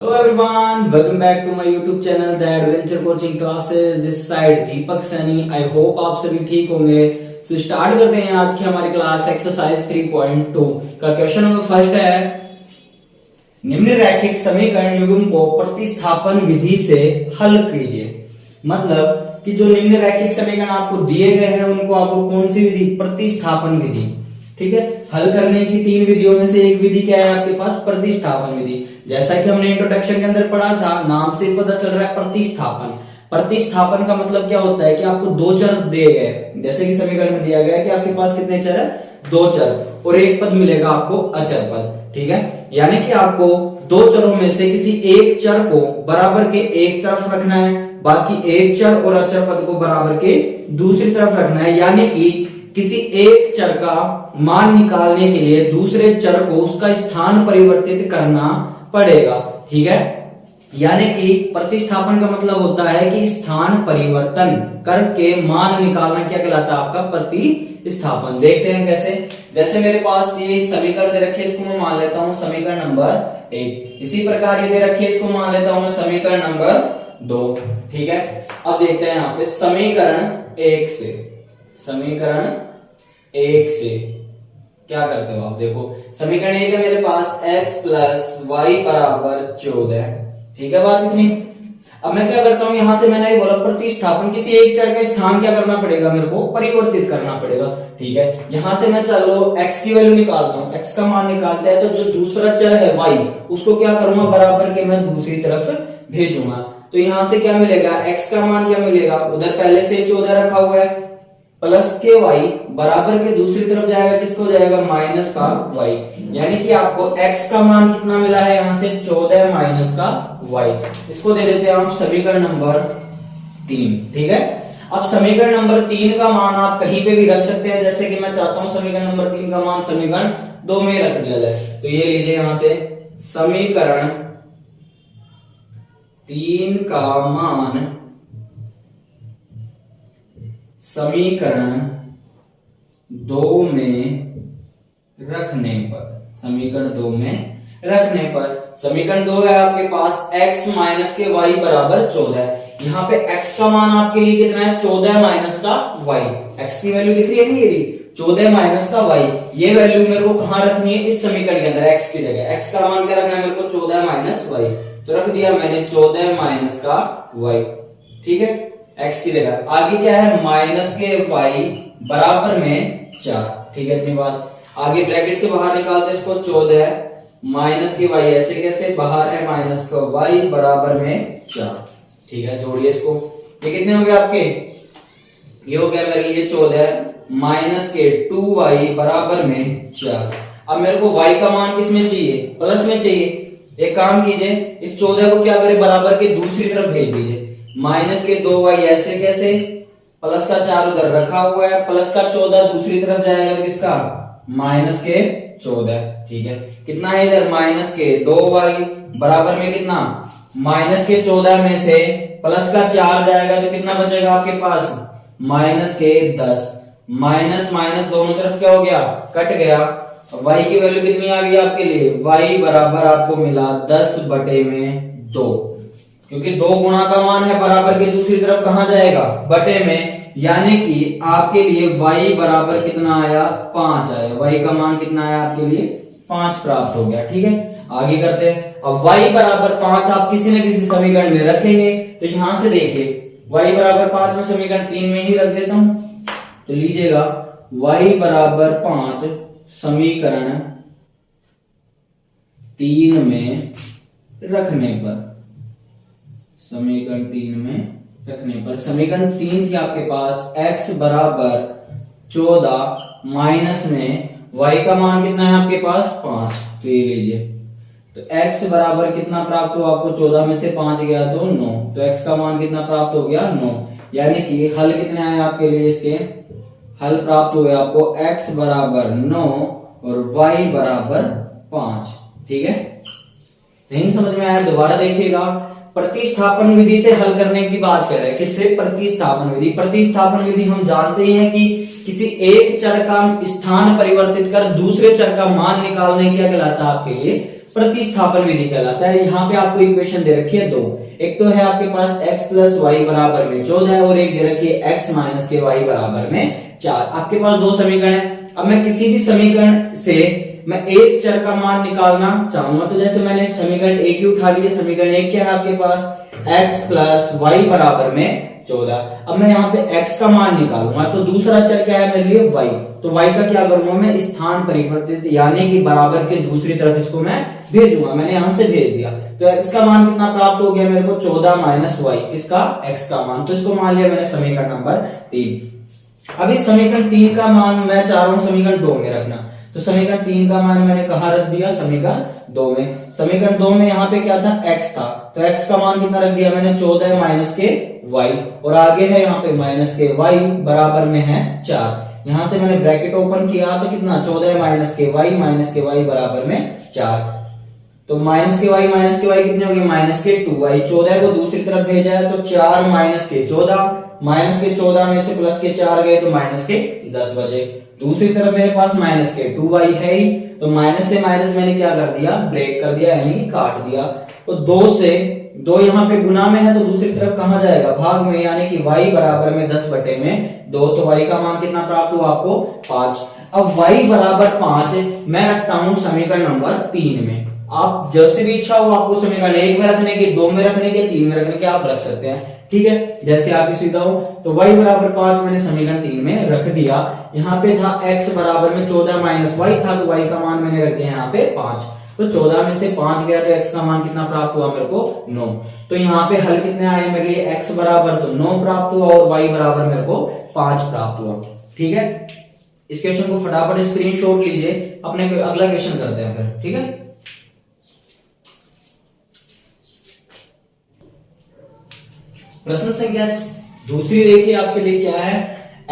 Hello everyone, welcome back to my YouTube channel The Adventure Coaching Classes. This side Deepak Saini. I hope आप सभी ठीक होंगे. So start करते हैं आज की हमारी क्लास. एक्सरसाइज 3.2 का क्वेश्चन नंबर फर्स्ट है, निम्नलिखित समीकरण युग्म को प्रतिस्थापन विधि से हल कीजिए. मतलब कि जो निम्नलिखित समीकरण आपको दिए गए हैं उनको आपको कौन सी विधि, प्रतिस्थापन विधि. ठीक है, हल करने की तीन विधियों में से एक विधि क्या है आपके पास, प्रतिस्थापन विधि. जैसा कि हमने इंट्रोडक्शन के अंदर पढ़ा था, नाम से पता चल रहा है प्रतिस्थापन. प्रतिस्थापन का मतलब क्या होता है कि आपको दो चर दिए गए, जैसे कि समीकरण में दिया गया है कि आपके पास कितने चर है, दो चर, और एक पद मिलेगा आपको अचर पद. ठीक है, यानी कि आपको दो चरों में से किसी एक चर को बराबर के एक तरफ रखना है, बाकी एक चर और अचर पद को बराबर के दूसरी तरफ रखना है. यानी कि किसी एक चर का मान निकालने के लिए दूसरे चर को उसका स्थान परिवर्तित करना पड़ेगा. ठीक है, यानी कि प्रतिस्थापन का मतलब होता है कि स्थान परिवर्तन करके मान निकालना क्या कहलाता है आपका, प्रतिस्थापन. देखते हैं कैसे. जैसे मेरे पास ये समीकरण दे रखी है, इसको मैं मान लेता हूं समीकरण नंबर 1. इसी प्रकार ये दे रखी है, इसको मान लेता हूं समीकरण नंबर 2. ठीक है, अब देखते हैं यहाँ पे समीकरण 1 से क्या करते हो आप. देखो समीकरण 1 है मेरे पास, x प्लस वाई बराबर 14. ठीक है, बात इतनी. अब मैं क्या करता हूं, यहां से मैंने बोला प्रतिस्थापन, किसी एक चर का स्थान क्या करना पड़ेगा, मेरे को परिवर्तित करना पड़ेगा. ठीक है, यहां से मैं चलो x की वैल्यू निकालता हूं, x का मान निकालता है तो जो दूसरा चर है y, उसको क्या करूंगा, बराबर के मैं दूसरी तरफ भेजूंगा. तो यहां से क्या मिलेगा, x का मान क्या मिलेगा, उधर पहले से 14 रखा हुआ है, प्लस के y बराबर के दूसरी तरफ जाएगा, किसको जाएगा, माइनस का y. यानी कि आपको x का मान कितना मिला है, यहां से 14 माइनस का y. इसको दे देते हैं हम समीकरण नंबर 3. ठीक है, अब समीकरण नंबर 3 का मान आप कहीं पे भी रख सकते हैं. जैसे कि मैं चाहता हूं समीकरण नंबर 3 का मान समीकरण 2 में रख दिया जाए, तो ये लीजिए यहां से समीकरण 3 का मान समीकरण 2 में रखने पर, समीकरण 2 में रखने पर, समीकरण 2 है आपके पास x माइनस के y बराबर 14. यहाँ पे x का मान आपके लिए कितना है, 14 माइनस का y. x की वैल्यू दिख रही है नहीं, ये 14 माइनस का y. ये वैल्यू मेरे को कहां रखनी है, इस समीकरण के अंदर x की जगह. x का मान क्या रखना है मेरे को, 14 माइनस y. तो रख दिया मैंने 14 माइनस का y. ठीक है, x की जगह. आगे क्या है, माइनस के y बराबर में 4. ठीक है, इतनी बात. आगे ब्रैकेट से बाहर निकालते इसको, 14 माइनस के y, ऐसे कैसे बाहर है, माइनस का y बराबर में 4. ठीक है, जोड़िए इसको. ये कितने हो गए आपके, ये हो गया मेरे लिए 14 माइनस के 2y बराबर में 4. अब मेरे को y का मान किस में चाहिए, प्लस में चाहिए. एक काम कीजिए, इस 14 को क्या करें, बराबर के दूसरी तरफ भेज दीजिए. माइनस के 2y ऐसे कैसे, प्लस का 4 उधर रखा हुआ है, प्लस का 14 दूसरी तरफ जाएगा तो किसका, माइनस के 14. ठीक है, कितना है इधर, माइनस के 2y बराबर में कितना, माइनस के 14 में से प्लस का 4 जाएगा तो कितना बचेगा आपके पास, माइनस के 10. माइनस माइनस दोनों तरफ क्या हो गया, कट गया. y की वैल्यू कितनी आ गई आपके लिए, y बराबर आपको मिला 10 बटे में 2, क्योंकि 2 गुणा का मान है, बराबर के दूसरी तरफ कहां जाएगा, बटे में. यानी कि आपके लिए y बराबर कितना आया, 5 आया. y का मान कितना आया आपके लिए, 5 प्राप्त हो गया. ठीक है, आगे करते हैं. अब y बराबर 5 आप किसी न किसी समीकरण में रखेंगे, तो यहां से देखिए y बराबर 5 में समीकरण 3 में ही रख देता हूं. तो लीजिएगा y बराबर 5 समीकरण 3 में रखने पर, समीकरण 3 में रखने पर, समीकरण 3 थी आपके पास, x बराबर 14 माइनस में y का मान कितना है आपके पास, 5. तो ये लीजिए, तो x बराबर कितना प्राप्त हुआ आपको, 14 में से 5 गया तो 9. तो x का मान कितना प्राप्त हो गया, 9. यानी कि हल कितने आए आपके लिए, इसके हल प्राप्त हुए आपको x बराबर 9 और y बराबर 5. ठीक है, नहीं समझ में आया, दोबारा देखिएगा. प्रतिस्थापन विधि से हल करने की बात कर रहे हैं, किससे, प्रतिस्थापन विधि. प्रतिस्थापन विधि हम जानते हैं कि किसी एक चर का स्थान परिवर्तित कर दूसरे चर का मान निकालने क्या कहलाता है आपके लिए, प्रतिस्थापन विधि कहलाता है। यहाँ पे आपको इक्वेशन दे रखी है दो, एक तो है आपके पास x प्लस वाई बराबर में 14 और एक दे रखी है x माइनस के वाई बराबर में 4। आपके पास दो समीकरण है। अब मैं किसी भी समीकरण से मैं एक चर का मान निकालना चाहूंगा, तो जैसे मैंने समीकरण एक ही उठा लिया। समीकरण एक क्या है आपके पास x प्लस वाई बराबर में 14। अब मैं यहाँ पे x का मान निकालूंगा, तो दूसरा चर क्या है मेरे लिए y, तो y का क्या करूंगा मैं स्थान परिवर्तित यानी कि बराबर के दूसरी तरफ इसको मैं भेज दूंगा। मैंने यहां से भेज दिया तो x का मान कितना प्राप्त हो गया मेरे को 14 माइनस वाई, किसका x का मान, तो इसको मान लिया मैंने समीकरण नंबर 3। अब इस समीकरण 3 का मान मैं चाह रहा हूं समीकरण 2 में रखना, तो समीकरण 3 का मान मैंने कहां रख दिया समीकरण 2 में। समीकरण 2 में यहाँ पे क्या था x था, तो x का मान कितना रख दिया मैंने 14 माइनस के y, और आगे है यहाँ पे माइनस के y बराबर में है 4। यहां से मैंने ब्रैकेट ओपन किया तो कितना 14 माइनस के y बराबर में 4। तो माइनस के y कितने हो गए माइनस के 2y, 14 को दूसरी तरफ भेजा है तो 4 माइनस के 14, माइनस के 14 में से प्लस के 4 गए तो माइनस के 10 बचे। दूसरी तरफ मेरे पास माइनस के 2y है ही, तो माइनस से माइनस मैंने क्या कर दिया ब्रेक कर दिया यानी कि काट दिया। तो 2 से 2 यहाँ पे गुना में है तो दूसरी तरफ कहां जाएगा भाग में, यानी कि y बराबर में 10 बटे में 2, तो y का मान कितना प्राप्त हुआ आपको 5। अब y बराबर 5 मैं रखता हूं समीकरण नंबर 3 में। आप जैसे भी इच्छा हो आपको समीकरण 1 में रखने के, 2 में रखने के, 3 में रखने के आप रख सकते हैं, ठीक है, जैसे आपकी सुविधा हो। तो y बराबर 5 मैंने समीकरण 3 में रख दिया। यहाँ पे था x बराबर में 14 माइनस y था, तो y का मान मैंने रख दिया यहाँ पे 5। तो 14 में से 5 गया तो x का मान कितना प्राप्त हुआ मेरे को 9। तो यहाँ पे हल कितने आए मेरे लिए x बराबर तो 9 प्राप्त हुआ और y बराबर मेरे को 5 प्राप्त हुआ, ठीक है। इस क्वेश्चन को फटाफट स्क्रीनशॉट लीजिए, अपने अगला क्वेश्चन करते हैं फिर, ठीक है। प्रश्न संख्या दूसरी देखिए आपके लिए क्या है,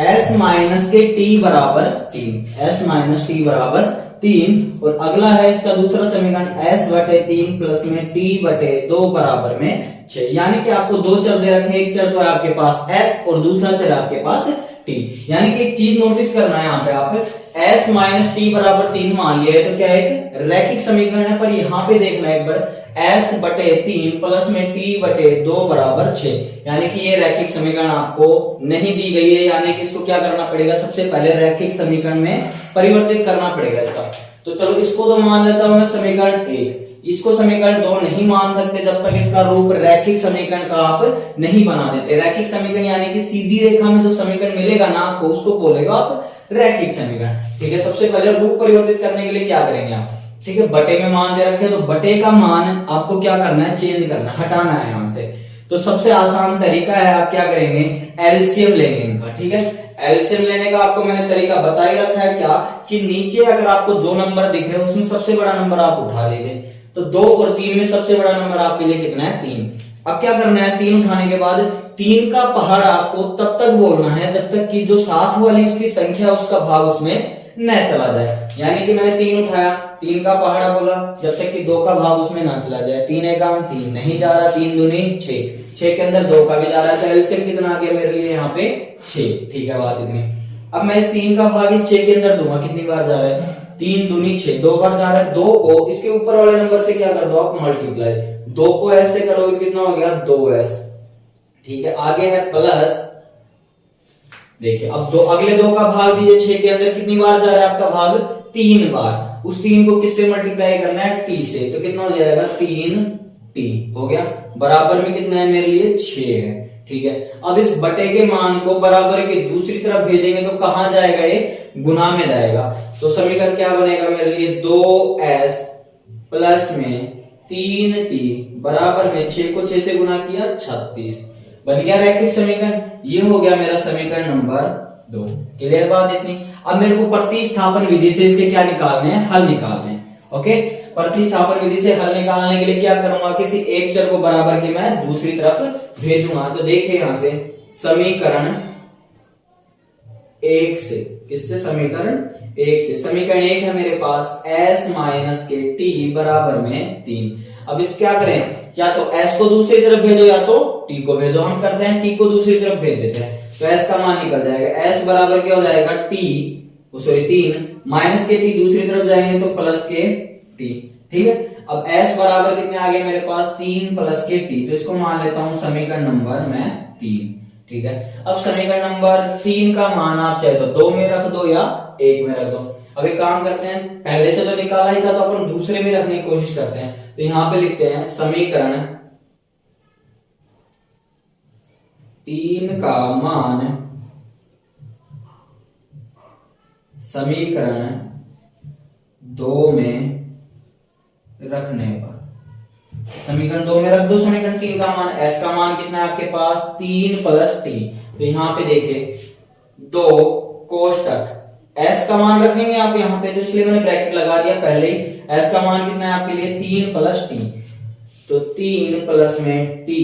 s माइनस के t बराबर 3, s माइनस t बराबर 3, और अगला है इसका दूसरा समीकरण s बटे 3 प्लस में t बटे 2 बराबर में 6। यानी कि आपको दो चर दे रखे, एक चर तो है आपके पास s और दूसरा चर आपके पास t। यानी कि एक चीज नोटिस करना है यहाँ पे आप s माइनस टी बराबर 3 मान लिया तो क्या है एक रैखिक समीकरण है, पर यहाँ पे देखना एक बार s बटे 3 प्लस में t बटे 2 बराबर 6, यानी कि ये रैखिक समीकरण आपको नहीं दी गई है, यानी कि इसको क्या करना पड़ेगा सबसे पहले रैखिक समीकरण में परिवर्तित करना पड़ेगा इसका। तो चलो इसको तो मान लेता हूं मैं समीकरण 1, इसको समीकरण 2 नहीं मान सकते जब तक इसका रूप रैखिक समीकरण का आप नहीं बना देते। रैखिक समीकरण यानी कि सीधी रेखा में जो समीकरण मिलेगा ना आपको उसको बोलेगा आप रैखिक समीकरण, ठीक है। सबसे पहले रूप परिवर्तित करने के लिए क्या करेंगे आप, ठीक है, बटे में मान दे रखे तो बटे का मान आपको क्या करना है चेंज करना है, हटाना है यहां से। तो सबसे आसान तरीका है आप क्या करेंगे एलसीएम लेंगे इनका, ठीक है। एलसीएम लेने का आपको मैंने तरीका बता ही रखा है क्या कि नीचे अगर आपको जो नंबर दिख रहे हैं उसमें सबसे बड़ा नंबर आप उठा लीजिए। तो 2 और 3 में सबसे बड़ा नंबर आपके लिए कितना है 3। अब क्या करना है 3 उठाने के बाद 3 का पहाड़ आपको तब तक बोलना है जब तक कि जो साथ वाली उसकी संख्या उसका भाग उसमें न चला जाए। यानी कि मैंने 3 उठाया, 3 का पहाड़ा बोला जब तक कि 2 का भाग उसमें ना चला जाए। 3 एकाम 3 नहीं जा रहा, 3 दूनी 6 के अंदर 2 का भी जा रहा है, तो एलसीएम कितना आ गया मेरे लिए यहाँ पे 6, ठीक है बात इतनी। अब मैं इस 3 का भाग इस 6 के अंदर दूंगा, कितनी बार जा रहा है 3 दूनी 6, 2 बार जा रहा है। 2 को इसके ऊपर वाले नंबर से क्या कर दो आप मल्टीप्लाई, 2 को s से करोगे कितना हो गया 2s, ठीक है। आगे है प्लस, देखिए अब अगले 2 का भाग दीजिए 6 के अंदर कितनी बार जा रहा है आपका भाग 3 बार। उस 3 को किससे मल्टीप्लाई करना है t से, तो कितना हो जाएगा 3t हो गया, बराबर में कितना है मेरे लिए 6 है, ठीक है। अब इस बटे के मान को बराबर के दूसरी तरफ भेजेंगे तो कहां जाएगा ये गुना में जाएगा। तो समीकरण क्या बनेगा मेरे लिए 2s प्लस में 3t बराबर में 6 को 6 से गुना किया 36, बन गया रैखिक समीकरण। ये हो गया मेरा समीकरण नंबर 2। क्लियर बात इतनी। अब मेरे को प्रतिस्थापन विधि से इसके क्या निकालने हैं हल निकालने हैं, ओके। प्रतिस्थापन विधि से हल निकालने के लिए क्या करूंगा किसी एक चर को बराबर के मैं दूसरी तरफ भेजूंगा। तो देखिए यहां से समीकरण 1 से, किससे समीकरण 1 से, समीकरण 1 है मेरे पास s माइनस के t बराबर में 3। अब इस क्या करें, या तो s को दूसरी तरफ भेजो या तो t को भेजो। हम करते हैं t को दूसरी तरफ भेज देते हैं, तो s का मान निकल जाएगा, s बराबर क्या हो जाएगा t, सॉरी 3 माइनस के t दूसरी तरफ जाएंगे तो प्लस के t, ठीक है। अब s बराबर कितने आ गए मेरे पास 3 प्लस के t, तो इसको मान लेता हूं समीकरण नंबर मैं 3। ठीक है, अब समीकरण नंबर 3 का मान आप चाहे तो 2 में रख दो या 1 में रख दो। अब एक काम करते हैं, पहले से तो निकाला ही था तो अपन दूसरे में रखने की कोशिश करते हैं। तो यहां पे लिखते हैं समीकरण 3 का मान समीकरण 2 में रखने पर, समीकरण 2 में रख दो समीकरण 3 का मान। s का मान कितना है आपके पास 3 प्लस t, तो यहां पे देखिए 2 कोष्टक s का मान रखेंगे आप यहां पे, तो इसलिए मैंने ब्रैकेट लगा दिया पहले ही। s का मान कितना है आपके लिए 3 प्लस t, तो 3 प्लस में t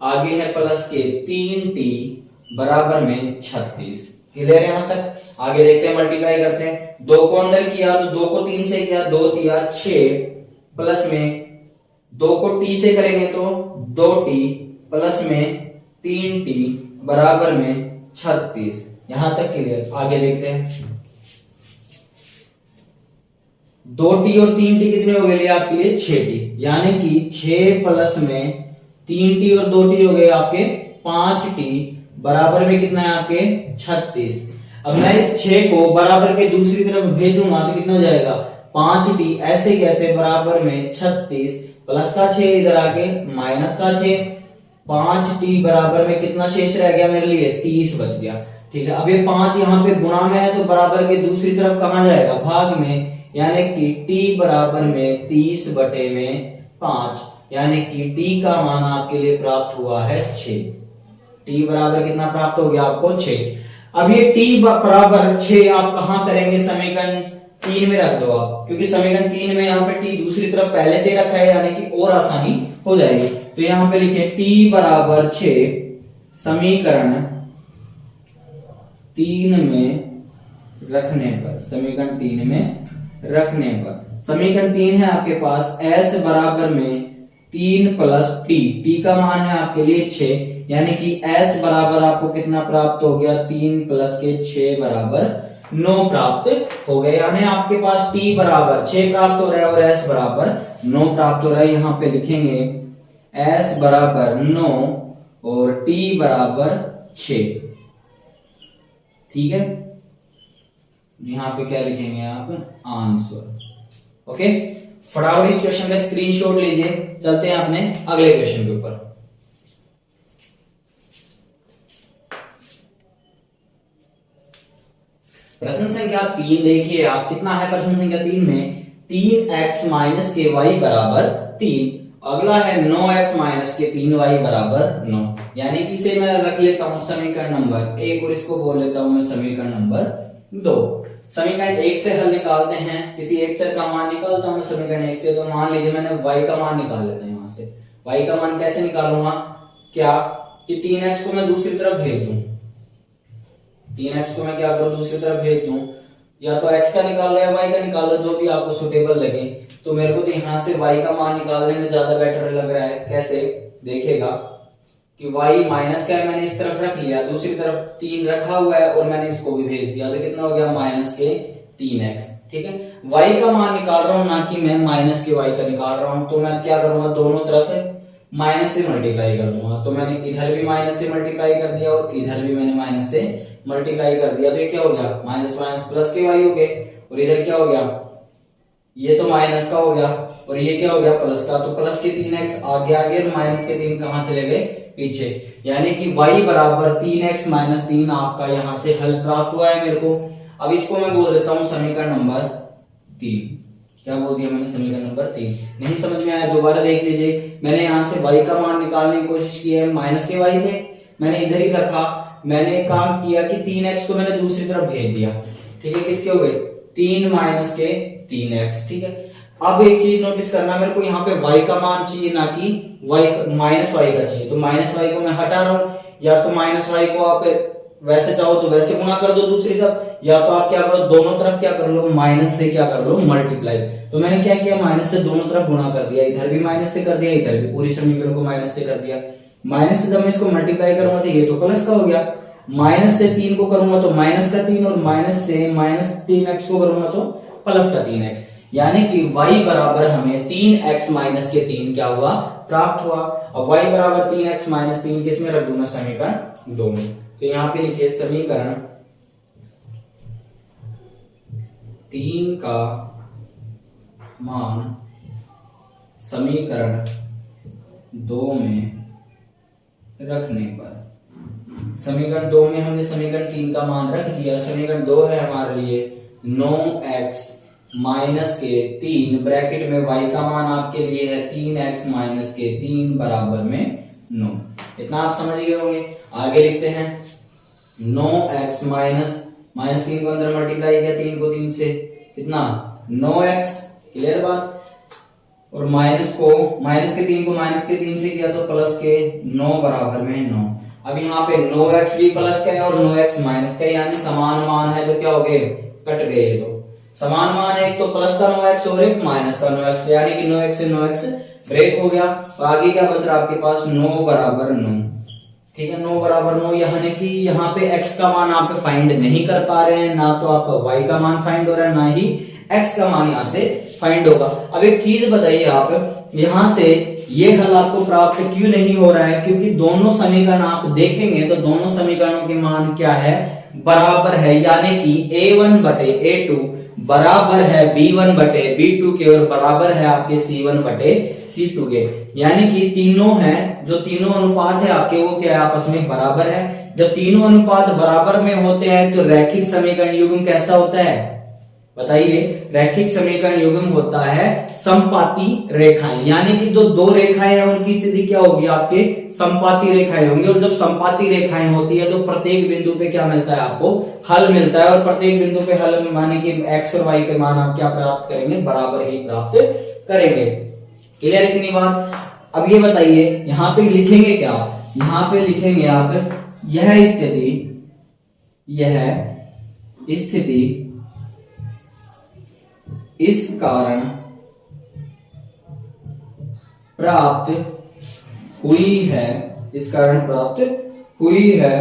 आगे है प्लस के 3t बराबर में 36। क्लियर है यहां तक? आगे देखते हैं, मल्टीप्लाई करते हैं। 2 को अंदर किया तो 2 को 3 से किया, 2 तिया 6 प्लस में 2 को t से करेंगे तो 2t प्लस में 3t बराबर में 36। यहां तक क्लियर? आगे देखते हैं, 2t और 3t कितने हो गए आपके लिए 6t, यानी कि 6 प्लस में 3t और 2t हो गए आपके 5t बराबर में कितना है आपके 36। अब मैं इस 6 को बराबर के दूसरी तरफ भेजूंगा तो कितना हो जाएगा 5t ऐसे कैसे बराबर में 36 प्लस का 6 इधर आके माइनस का 6, 5t बराबर में कितना शेष रह गया मेरे लिए 30 बच गया। ठीक है, अब ये 5 यहाँ पे गुणा में है तो बराबर के दूसरी तरफ कहां जाएगा भाग में, यानी कि t बराबर में 30 बटे में 5, यानी कि t का मान आपके लिए प्राप्त हुआ है 6। t बराबर कितना प्राप्त हो गया आपको 6। अब ये t बराबर 6 आप कहां करेंगे, समीकरण 3 में रख दो आप, क्योंकि समीकरण 3 में यहाँ पे t दूसरी तरफ पहले से रखा है, यानी कि और आसानी हो जाएगी। तो यहां पे लिखे t बराबर 6 समीकरण 3 में रखने पर, समीकरण 3 में रखने पर, समीकरण 3 है आपके पास s बराबर में 3 प्लस t का मान है आपके लिए 6, यानी कि s बराबर आपको कितना प्राप्त हो गया 3 प्लस के 6 बराबर 9 प्राप्त हो गया। यानी आपके पास t बराबर 6 प्राप्त हो रहा है और s बराबर 9 प्राप्त हो रहा है। यहां पे लिखेंगे s बराबर 9 और t बराबर 6। ठीक है, यहां पे क्या लिखेंगे आप आंसर। ओके, फटाफट इस क्वेश्चन का स्क्रीनशॉट लीजिए, चलते हैं अपने अगले क्वेश्चन के ऊपर। प्रश्न संख्या 3 देखिए आप, कितना है प्रश्न संख्या 3 में 3x माइनस के वाई बराबर 3, अगला है 9x माइनस के 3y बराबर 9, यानी कि इसे मैं रख लेता हूं समीकरण नंबर 1 और इसको बोल लेता हूं मैं समीकरण नंबर 2। समीकरण 1 से हल निकालते हैं, किसी एक चर का मान निकालता हूं समीकरण 1 से। तो मान लीजिए मैंने y का मान निकाल लेता हूं। यहां से y का मान कैसे निकालूंगा, क्या कि 3x को मैं दूसरी तरफ भेज दूं, 3x को मैं क्या करूं दूसरी तरफ भेज दूं, या तो x का निकाल लो या y का निकाल लो, जो भी आपको सुटेबल लगे। तो मेरे को तो यहां से y का मान निकालने में ज्यादा बेटर लग रहा है। कैसे देखिएगा कि y माइनस का है, मैंने इस तरफ रख लिया, दूसरी तरफ 3 रखा हुआ है और मैंने इसको भी भेज दिया, तो कितना हो गया माइनस के 3x। ठीक है, y का मान निकाल रहा हूं, ना कि मैं माइनस के y का निकाल रहा हूं। तो मैं क्या करूंगा, दोनों तरफ माइनस से मल्टीप्लाई कर दूंगा। तो मैंने इधर भी माइनस से मल्टीप्लाई कर दिया और इधर भी मैंने माइनस से मल्टीप्लाई कर दिया। तो ये क्या हो गया माइनस माइनस प्लस के y हो गए, और इधर क्या हो गया, ये तो माइनस का हो गया और ये क्या हो गया प्लस का। तो प्लस के 3x आगे आ गए और माइनस के 3 कहां चले गए पीछे, यानी कि y बराबर 3x माइनस 3 आपका यहां से हल प्राप्त हुआ है मेरे को। अब इसको मैं बोल देता हूं समीकरण नंबर 3। क्या बोल दिया मैंने, समीकरण नंबर 3। नहीं समझ में आया दोबारा देख लीजिए। मैंने यहां से y का मान निकालने की कोशिश की है, माइनस के y थे, मैंने इधर ही रखा। मैंने काम किया कि 3x को मैंने दूसरी तरफ भेज दिया। ठीक है, किसके हो गए 3 माइनस के 3x। ठीक है, अब एक चीज नोटिस करना, मेरे को यहाँ पे y का मान चाहिए, ना कि माइनस y का चाहिए। तो माइनस y को मैं हटा रहा हूं, या तो माइनस y को आप वैसे चाहो तो वैसे गुणा कर दो दूसरी तरफ, या तो आप क्या करो दोनों तरफ क्या कर लो माइनस से क्या कर लो मल्टीप्लाई। तो मैंने क्या किया माइनस से दोनों तरफ गुणा कर दिया, इधर भी माइनस से कर दिया, इधर भी पूरी समीकरण को माइनस से कर दिया। माइनस से जब मैं इसको मल्टीप्लाई करूंगा तो ये तो प्लस का हो गया, माइनस से 3 को करूंगा तो माइनस का 3, और माइनस से माइनस 3x को करूंगा तो प्लस का 3x। यानी कि y बराबर हमें 3x माइनस के 3 क्या हुआ, प्राप्त हुआ। अब y बराबर 3x माइनस 3 किस में रख दूंगा, समीकरण 2 में। तो यहां पे लिखिए समीकरण 3 का मान समीकरण 2 में रखने पर, समीकरण 2 में हमने समीकरण 3 का मान रख दिया। समीकरण 2 है हमारे लिए 9x माइनस के 3 ब्रैकेट में y का मान आपके लिए है 3x माइनस के 3 बराबर में 9। इतना आप समझ गए होंगे। आगे लिखते हैं 9x माइनस 3 को अंदर मल्टीप्लाई किया 3 को 3 से, कितना 9x, क्लियर बात। और माइनस के 3 को माइनस के 3 से किया तो प्लस के 9 बराबर में 9। अब यहाँ पे 9x भी प्लस का है और 9x माइनस का है, यानी समान मान है तो क्या हो गए, कट गए। तो समान मान है, एक तो प्लस का 9x और एक माइनस का 9x, यानी कि 9x से 9x ब्रेक हो गया। तो आगे क्या बच रहा है आपके पास, 9 बराबर 9। ठीक है, 9 बराबर 9, यानी कि यहाँ पे x का मान आप फाइंड नहीं कर पा रहे हैं, ना तो आपका y का मान फाइंड हो रहा है, ना ही x का मान यहाँ से फाइंड होगा। अब एक चीज बताइए आप, यहाँ से ये हल आपको प्राप्त क्यों नहीं हो रहा है, क्योंकि दोनों समीकरण आप देखेंगे तो दोनों समीकरणों के मान क्या है, बराबर है। यानी कि a1 बटे a2 बराबर है b1 बटे b2 के, और बराबर है आपके c1 बटे c2 के। यानी कि तीनों हैं, जो तीनों अनुपात है आपके वो क्या है, आपस में बराबर है। जब तीनों अनुपात बराबर में होते हैं तो रैखिक समीकरण युग्म कैसा होता है, बताइए। रैखिक समीकरण युग्म होता है समपाती रेखाएं, यानी कि जो दो रेखाएं हैं उनकी स्थिति क्या होगी, आपके समपाती रेखाएं होंगी। और जब समपाती रेखाएं होती है तो प्रत्येक बिंदु पे क्या मिलता है, आपको हल मिलता है। और प्रत्येक बिंदु पे हल माने कि x और y के मान आप क्या प्राप्त करेंगे, बराबर ही प्राप्त करेंगे। क्लियर इतनी बात। अब ये बताइए यहाँ पे लिखेंगे क्या, यहाँ पे लिखेंगे आप यह स्थिति इस कारण प्राप्त हुई है, इस कारण प्राप्त हुई है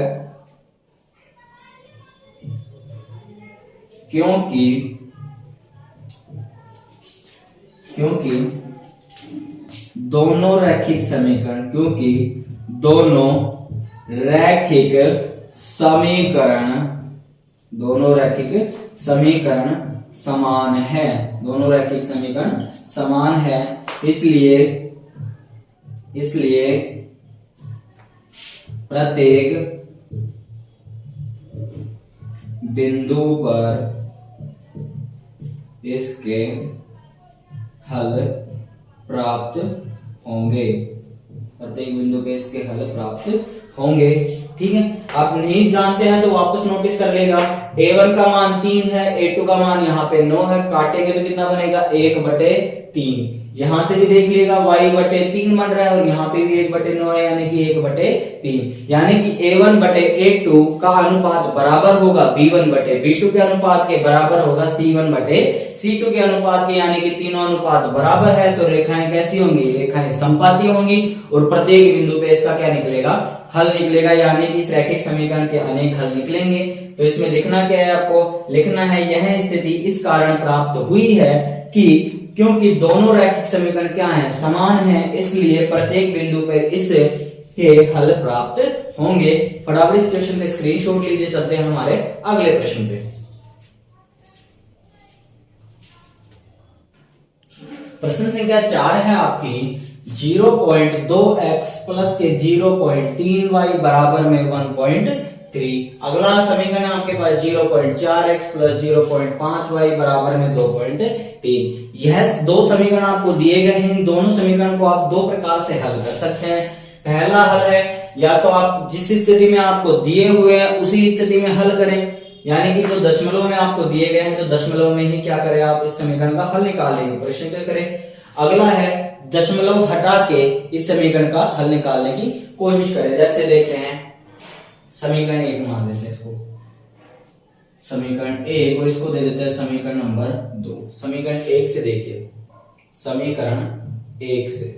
क्योंकि दोनों रैखिक समीकरण समान है, दोनों रैखिक समीकरण समान है। इसलिए प्रत्येक बिंदु पर इसके हल प्राप्त होंगे, प्रत्येक बिंदु पे इसके हल प्राप्त होंगे। ठीक है, आप नहीं जानते हैं तो वापस नोटिस कर लेगा। a1 का मान 3 है, a2 का मान यहाँ पे 9 है, काटेंगे तो कितना बनेगा, 1/3। यहां से भी देख लीजिएगा y/3 बन रहा है और यहाँ पे भी 1/9 है, यानी कि 1/3। यानी कि a1/a2 का अनुपात बराबर होगा b1/b2 के अनुपात के, बराबर होगा c1/c2 के अनुपात के। यानी कि तीनों अनुपात बराबर है तो रेखाएं कैसी होंगी, रेखाएं समपाती होंगी। और प्रत्येक बिंदु पे इसका क्या निकलेगा, हल निकलेगा। यानी कि इस रैखिक समीकरण के अनेक हल निकलेंगे। तो इसमें लिखना क्या है, आपको लिखना है यह स्थिति इस कारण प्राप्त हुई है कि क्योंकि दोनों रैखिक समीकरण क्या हैं, समान हैं, इसलिए प्रत्येक बिंदु पर इस के हल प्राप्त होंगे। फटाफट इस क्वेश्चन का स्क्रीनशॉट लीजिए, चलते हैं हमारे अगले प्रश्न पे। प्रश्न संख्या 4 है आपकी 0.2x प्लस के 0.3y बराबर में 1.3। अगला समीकरण है आपके पास 0.4x प्लस 0.5y बराबर में 2.3। यह दो समीकरण आपको दिए गए हैं। इन दोनों समीकरण को आप दो प्रकार से हल कर सकते हैं। पहला हल है, या तो आप जिस स्थिति में आपको दिए हुए हैं उसी स्थिति में हल करें, यानी कि जो दशमलव में आपको दिए गए हैं तो दशमलव में ही क्या करें, आप इस समीकरण का हल निकालेंगे, प्रश्न क्या करें। अगला है दशमलव हटा के इस समीकरण का हल निकालने की कोशिश करें। जैसे देखते हैं समीकरण 1 मान लेते हैं इसको, समीकरण 1, और इसको दे देते हैं समीकरण नंबर 2। समीकरण 1 से देखिए, समीकरण 1 से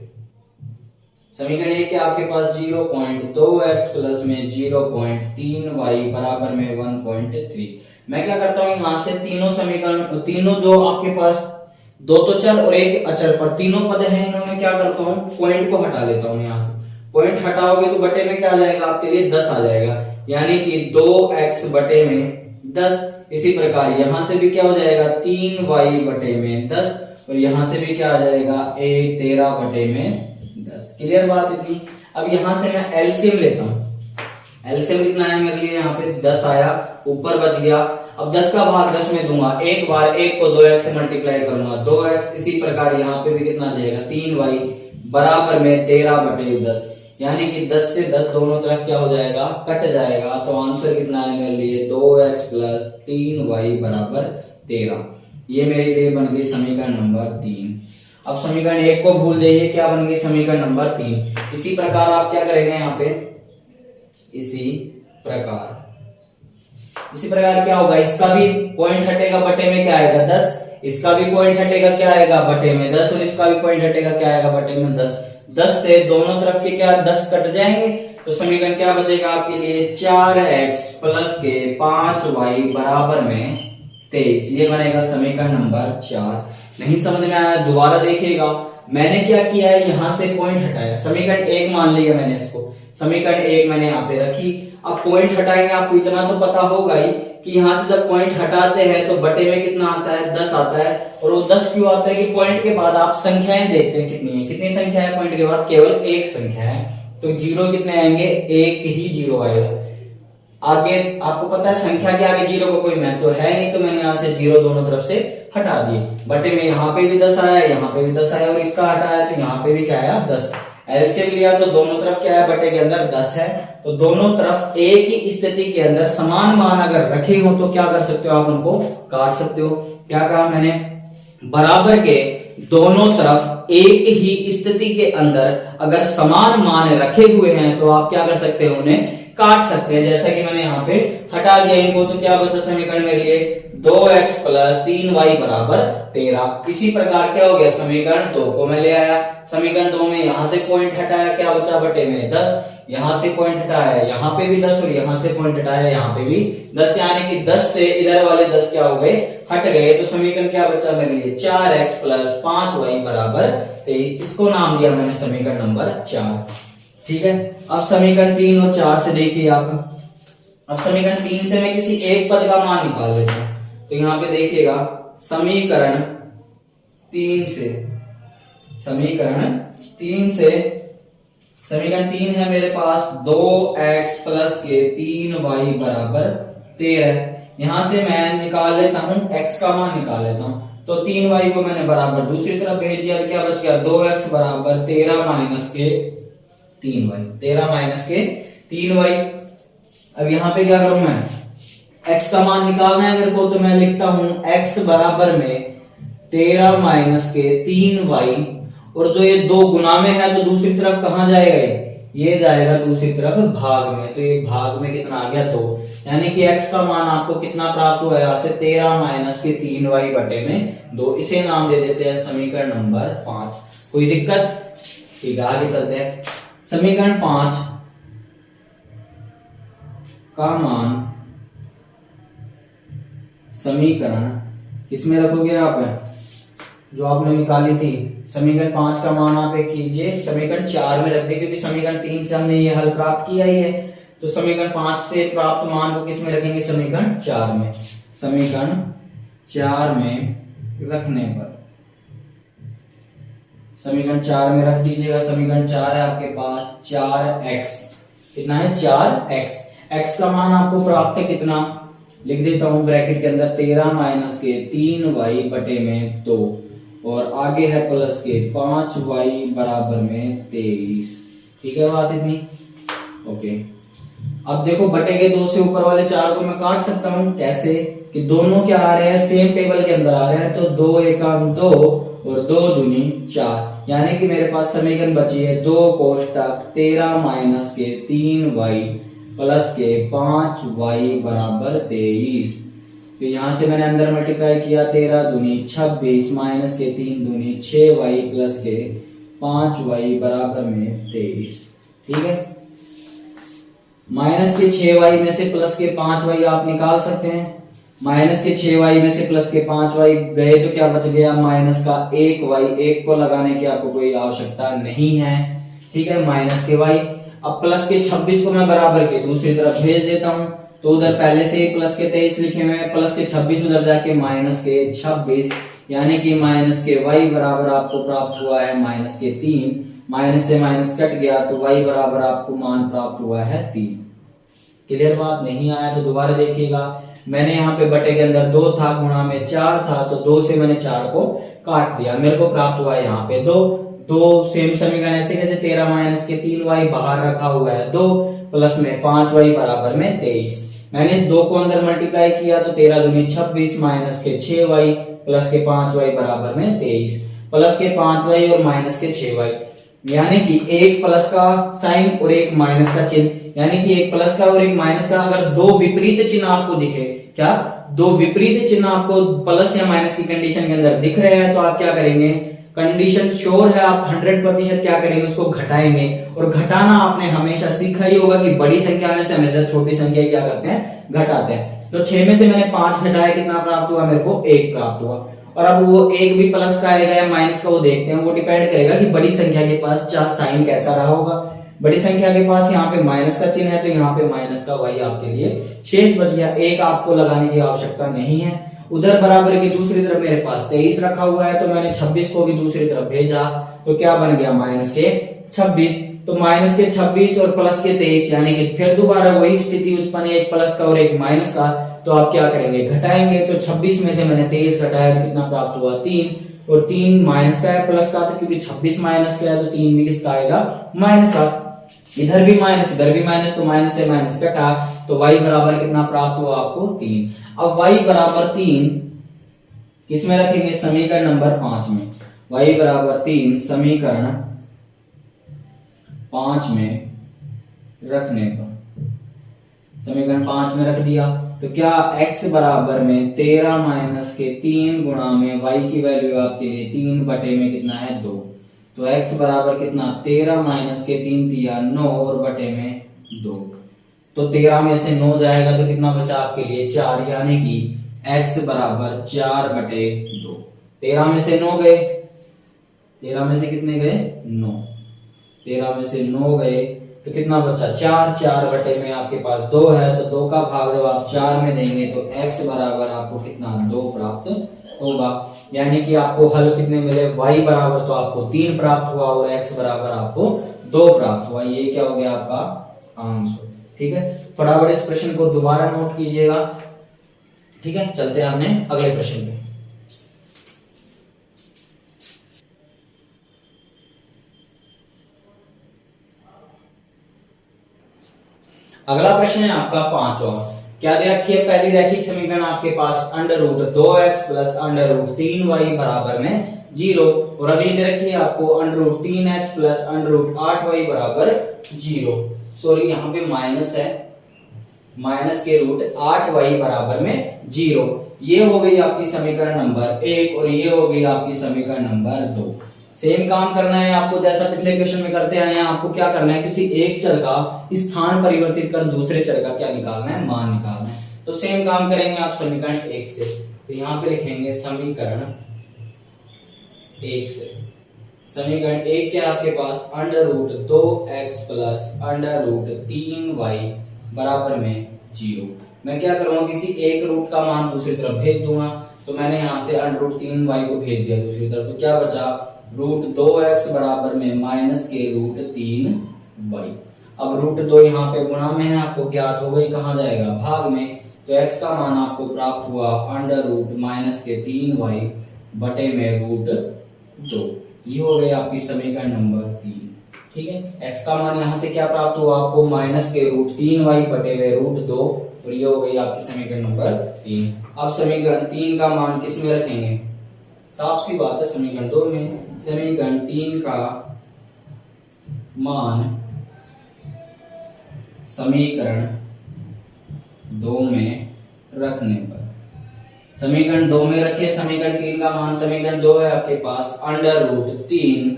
समीकरण 1 के आपके पास 0.2x प्लस में 0.3y बराबर में 1.3। मैं क्या करता हूं, यहां से तीनों समीकरण, तीनों जो आपके पास दो तो चर और एक अचर पर तीनों पद हैं, इन्हों में क्या करता हूँ पॉइंट को हटा लेता हूँ। यहाँ से पॉइंट हटाओगे तो बटे में क्या आ जाएगा आपके लिए 10 आ जाएगा, यानी कि 2x बटे में 10। इसी प्रकार यहां से भी क्या हो जाएगा 3y बटे में 10, और यहां से भी क्या आ जाएगा 13 बटे में 10। क्लियर बात इतनी। अब यहां से मैं एलसीएम लेता हूं। एलसीएम कितना आया मेरे लिए यहाँ पे 10 आया, ऊपर बच गया। अब 10 का भाग 10 में दूंगा, एक बार एक को 2x से मल्टीप्लाई करूंगा 2x। इसी प्रकार यहाँ पे भी कितना आ जाएगा 3y बराबर में 13 बटे 10, यानी कि 10 से 10 दोनों तरफ क्या हो जाएगा कट जाएगा। तो आंसर कितना है मेरे लिए 2x प्लस 3y बराबर 13। ये मेरे लिए बन गई समीकरण नंबर 3। अब समीकरण 1 को भूल जाइए, क्या बन गई समीकरण नंबर 3। इसी प्रकार आप क्या करेंगे यहाँ पे, इसी प्रकार क्या होगा, इसका भी पॉइंट हटेगा बटे में क्या आएगा 10, इसका भी पॉइंट हटेगा क्या आएगा बटे में 10, और इसका भी पॉइंट हटेगा क्या आएगा बटे में 10। 10 से दोनों तरफ के क्या 10 कट जाएंगे, तो समीकरण क्या बचेगा आपके लिए 4x प्लस के 5y बराबर में 23। ये बनेगा समीकरण नंबर 4। नहीं समझ में आया दोबारा देखिएगा, मैंने क्या किया है यहाँ से पॉइंट हटाया, समीकरण 1 मान लिया मैंने इसको, समीकरण 1 मैंने यहाँ पे रखी। अब पॉइंट हटाएंगे, आपको इतना तो पता होगा ही कि यहाँ से जब पॉइंट हटाते हैं तो बटे में कितना आता है 10 आता है। और वो 10 क्यों आता है कि पॉइंट के बाद आप संख्याएं देखते हैं कितनी है, कितनी संख्या है पॉइंट के बाद केवल एक संख्या है, तो जीरो कितने आएंगे, एक ही जीरो आएगा। आगे आपको पता है संख्या के आगे जीरो को कोई महत्व है नहीं, तो मैंने यहाँ से जीरो दोनों तरफ से हटा दिए। बटे में यहाँ पे भी 10 आया, यहाँ पे भी 10 आया, और इसका हटाया तो यहाँ पे भी क्या आया 10। एलसीएम लिया तो दोनों तरफ क्या है बटे के अंदर 10 है, तो दोनों तरफ एक ही स्थिति के अंदर समान मान अगर रखे हो तो क्या कर सकते हो आप उनको काट सकते हो। क्या कहा मैंने, बराबर के दोनों तरफ एक ही स्थिति के अंदर अगर समान मान रखे हुए हैं तो आप क्या कर सकते हो उन्हें काट सकते हैं। जैसा कि मैंने यहाँ पे हटा दिया इनको, तो क्या बचा समीकरण मेरे लिए 2x प्लस 3y बराबर 13। इसी प्रकार क्या हो गया समीकरण 2 को मैं ले आया, समीकरण 2 में यहां से पॉइंट हटाया, क्या बचा बटे में 10, यहां से पॉइंट हटाया यहाँ पे भी 10, और यहाँ से पॉइंट हटाया यहाँ पे भी 10, यानी कि 10 से इधर वाले 10 क्या हो गए हट गए। तो समीकरण क्या बचा मेरे लिए 4x प्लस 5y बराबर 23। इसको नाम दिया मैंने समीकरण नंबर 4। ठीक है, अब समीकरण 3 और 4 से देखिए आप। अब समीकरण 3 से मैं किसी एक पद का मान निकाल लेता हूं, तो यहां पे देखिएगा समीकरण 3 है मेरे पास 2x प्लस के 3y बराबर 13। यहां से मैं निकाल लेता हूं x का मान निकाल लेता हूं, तो 3y को मैंने बराबर दूसरी तरफ भेज दिया, क्या बच गया 2x बराबर 13 माइनस के 3y। अब यहाँ पे क्या करूं मैं, x का मान निकालना है मेरे को, तो मैं लिखता हूं x बराबर में 13 माइनस के 3y, और जो ये दो गुना में है तो दूसरी तरफ कहां जाएगा, ये जाएगा दूसरी तरफ भाग में, तो ये भाग में कितना आ गया 2, यानी कि x का मान आपको कितना प्राप्त हुआ है यहाँ से 13 माइनस के 3y बटे में 2। इसे नाम दे देते हैं समीकरण नंबर 5। कोई दिक्कत, ठीक है आगे चलते हैं। समीकरण 5 का मान समीकरण किसमें रखोगे आप, जो आपने निकाली थी समीकरण 5 का मान आप कीजिए समीकरण 4 में रख दे, क्योंकि समीकरण 3 से हमने ये हल प्राप्त किया ही है, तो समीकरण 5 से प्राप्त मान को किस में रखेंगे समीकरण 4 में। समीकरण 4 में रखने पर समीकरण 4 में रख दीजिएगा। समीकरण 4 है आपके पास 4x, कितना है 4x, x का मान आपको प्राप्त है कितना, लिख देता हूं ब्रैकेट के अंदर 13 माइनस के 3y बटे में 2, और आगे है प्लस के 5y बराबर में 23। ठीक है बात इतनी, ओके। अब देखो बटे के 2 से ऊपर वाले 4 को मैं काट सकता हूं, कैसे कि दोनों क्या आ रहे हैं सेम टेबल के अंदर आ रहे हैं, तो 2 एकाम 2 और 2 दूनी 4, यानी कि मेरे पास समीकरण बची है 2 कोष्टक 13 माइनस के 3y प्लस के 5y बराबर 23। तो यहां से मैंने अंदर मल्टीप्लाई किया 13 दूनी 26 माइनस के 3 दूनी 6y प्लस के 5y बराबर में 23। ठीक है, माइनस के 6y में से प्लस के 5y आप निकाल सकते हैं। माइनस के 6y में से प्लस के 5y गए तो क्या बच गया, माइनस का 1y। 1 को लगाने की आपको कोई आवश्यकता नहीं है, ठीक है, माइनस के y। अब प्लस के 26 को मैं बराबर के दूसरी तरफ भेज देता हूं, तो उधर पहले से ही प्लस के 23 लिखे हुए हैं, प्लस के 26 उधर जाके माइनस के 26, यानी कि माइनस के y बराबर आपको प्राप्त हुआ है माइनस के 3। माइनस से माइनस कट गया तो y बराबर आपको मान प्राप्त हुआ है 3। क्लियर बात? नहीं आया तो दोबारा देखिएगा। मैंने यहाँ पे बटे के अंदर 2 था, गुणा में 4 था, तो 2 से मैंने 4 को काट दिया, मेरे को प्राप्त हुआ है यहाँ पे 2। सेम समीकरण ऐसे कैसे, 13 माइनस के 3y बाहर रखा हुआ है 2, प्लस में 5y बराबर में 23। मैंने इस 2 को अंदर मल्टीप्लाई किया तो 13 दूनी 26 माइनस के 6y प्लस के 5y बराबर में 23, प्लस के 5y और माइनस के 6y, यानी कि एक प्लस का साइन और एक माइनस का चिन्ह, यानी कि एक प्लस का और एक माइनस का अगर दो विपरीत चिन्ह आपको दिखे, क्या दो विपरीत चिन्ह आपको प्लस या माइनस की कंडीशन के अंदर दिख रहे हैं, तो आप क्या करेंगे, कंडीशन श्योर है, आप 100% क्या करेंगे, उसको घटाएंगे। और घटाना आपने हमेशा सीखा ही होगा कि बड़ी संख्या में से हमेशा छोटी संख्या क्या करते हैं, घटाते हैं। तो 6 में से मैंने 5 घटाया, कितना प्राप्त हुआ, मेरे को 1 प्राप्त हुआ। और अब वो एक भी प्लस का आएगा या माइनस का, वो देखते हैं, वो डिपेंड करेगा कि बड़ी संख्या के पास साइन कैसा रहा होगा। बड़ी संख्या के पास यहाँ पे माइनस का चिन्ह है, तो यहाँ पे माइनस का y आपके लिए शेष बच गया, 1 आपको लगाने की आवश्यकता नहीं है। उधर बराबर की दूसरी तरफ मेरे पास 23 रखा हुआ है, तो मैंने 26 को भी दूसरी तरफ भेजा, तो क्या बन गया, माइनस के 26। तो माइनस के 26 और प्लस के 23, यानी कि फिर दोबारा वही स्थिति उत्पन्न, एक प्लस का और एक माइनस का, तो आप क्या करेंगे, घटाएंगे। तो 26 में से मैंने 23 घटाया तो कितना प्राप्त हुआ, 3, और 3 माइनस का है, प्लस का था, क्योंकि 26 माइनस का है तो 3 भी किसका आएगा, माइनस का। इधर भी माइनस इधर भी माइनस, तो माइनस से माइनस कटा, तो y बराबर कितना प्राप्त हुआ आपको, 3। अब y बराबर 3 किसमें रखेंगे, समीकरण नंबर 5 में। y बराबर 3 समीकरण 5 में रखने पर, समीकरण 5 में रख दिया, तो क्या x बराबर में 13 माइनस के 3 गुणा में y की वैल्यू आपके लिए 3 बटे में कितना है, 2। तो x बराबर कितना, 13 माइनस के 3 दिया 9 और बटे में 2, तो 13 में से 9 जाएगा तो कितना बचा आपके लिए, 4, यानी कि x बराबर 4 बटे 2। 13 में से 9 गए, 13 में से कितने गए, 9, 13 में से 9 गए तो कितना बचा, 4, 4 बटे में आपके पास 2 है, तो 2 का भाग जब आप 4 में देंगे तो x बराबर आपको कितना, 2 प्राप्त होगा। यानी कि आपको हल कितने मिले, y बराबर तो आपको 3 प्राप्त हुआ और x बराबर आपको 2 प्राप्त हुआ। ये क्या हो गया आपका आंसर, ठीक है। फटाफट इस प्रश्न को दोबारा नोट कीजिएगा, ठीक है। चलते हैं अपने अगले प्रश्न पे। अगला प्रश्न है आपका 5वां। क्या दे रखी है, पहली रैखिक समीकरण आपके पास under root 2x plus under root 3y बराबर में 0, और अगली दे रखी है आपको under root 3x plus under root 8y बराबर 0। सॉरी यहाँ पे माइनस है, माइनस के रूट 8y बराबर में 0। ये हो गई आपकी समीकरण नंबर 1 और ये हो गई आपकी समीकरण नंबर 2। सेम काम करना है आपको, जैसा पिछले क्वेश्चन में करते आए हैं। आपको क्या करना है, किसी एक चर का स्थान परिवर्तित कर दूसरे चर का क्या निकालना है, मान निकालना है। तो सेम काम करेंगे आप समीकरण 1 से, तो यहाँ पे लिखेंगे समीकरण 1 से। समीकरण 1 क्या आपके पास, under root 2x plus under root 3y बराबर में 0। मैं क्या करूंगा, किसी एक रूट का मान दूसरी तरफ भेज दूंगा, तो मैंने यहाँ से अंडर रूट 3y को भेज दिया दूसरी तरफ, तो क्या बचा, रूट 2x बराबर में माइनस के रूट 3y। अब रूट 2 यहाँ पे गुणा में है, आपको ज्ञात हो गई, कहाँ जाएगा, भाग में, तो x का मान आपको प्राप्त हुआ अंडर रूट माइनस के 3y बटे में रूट 2। ये हो गई आपकी समीकरण नंबर 3, ठीक है। x का मान यहाँ से क्या प्राप्त हुआ आपको, माइनस के रूट 3y बटे में रूट 2, और ये हो गई आपकी समीकरण नंबर 3। अब समीकरण 3 का मान किस में रखेंगे, साफ सी बात है, समीकरण 2 में। समीकरण 3 का मान समीकरण 2 में रखने पर, समीकरण 2 में रखिए समीकरण 3 का मान। समीकरण 2 है आपके पास अंडर रूट 3,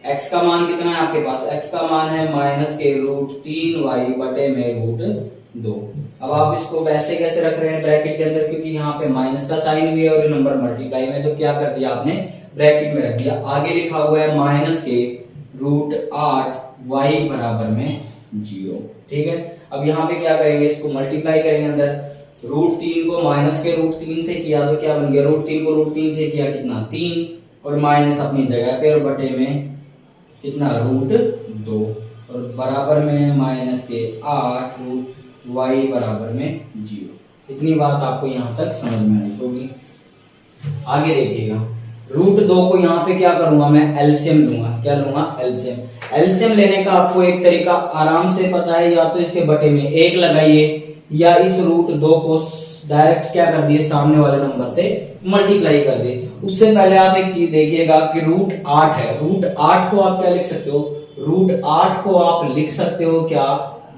x का मान कितना है आपके पास, x का मान है माइनस के रूट 3y बटे में रूट 2। अब आप इसको वैसे कैसे रख रहे हैं ब्रैकेट के अंदर, क्योंकि यहाँ पे माइनस का साइन भी है और ये नंबर मल्टीप्लाई में, तो क्या कर दिया आपने ब्रैकेट में रख दिया। आगे लिखा हुआ है माइनस के रूट 8 y बराबर में 0। ठीक है, अब यहाँ पे क्या करेंगे, इसको मल्टीप्लाई करेंगे अंदर। रूट 3 को माइनस के रूट 3 से किया तो क्या बन गया, रूट 3 को रूट 3 से किया कितना 3, और माइनस अपनी जगह पे और बटे में कितना रूट 2, और बराबर में माइनस के 8 रूट y बराबर में 0। इतनी बात आपको यहाँ तक समझ में आई होगी। आगे देखिएगा, रूट 2 को यहाँ पे क्या करूंगा मैं, एलसीएम लूंगा। क्या लूंगा, एलसीएम। एलसीएम लेने का आपको एक तरीका आराम से पता है, या तो इसके बटे में 1 लगाइए, या इस रूट 2 को डायरेक्ट क्या कर दिए, सामने वाले नंबर से मल्टीप्लाई कर दे। उससे पहले आप एक चीज देखिएगा कि रूट 8 है, रूट 8 को आप क्या लिख सकते हो, रूट 8 को आप लिख सकते हो क्या,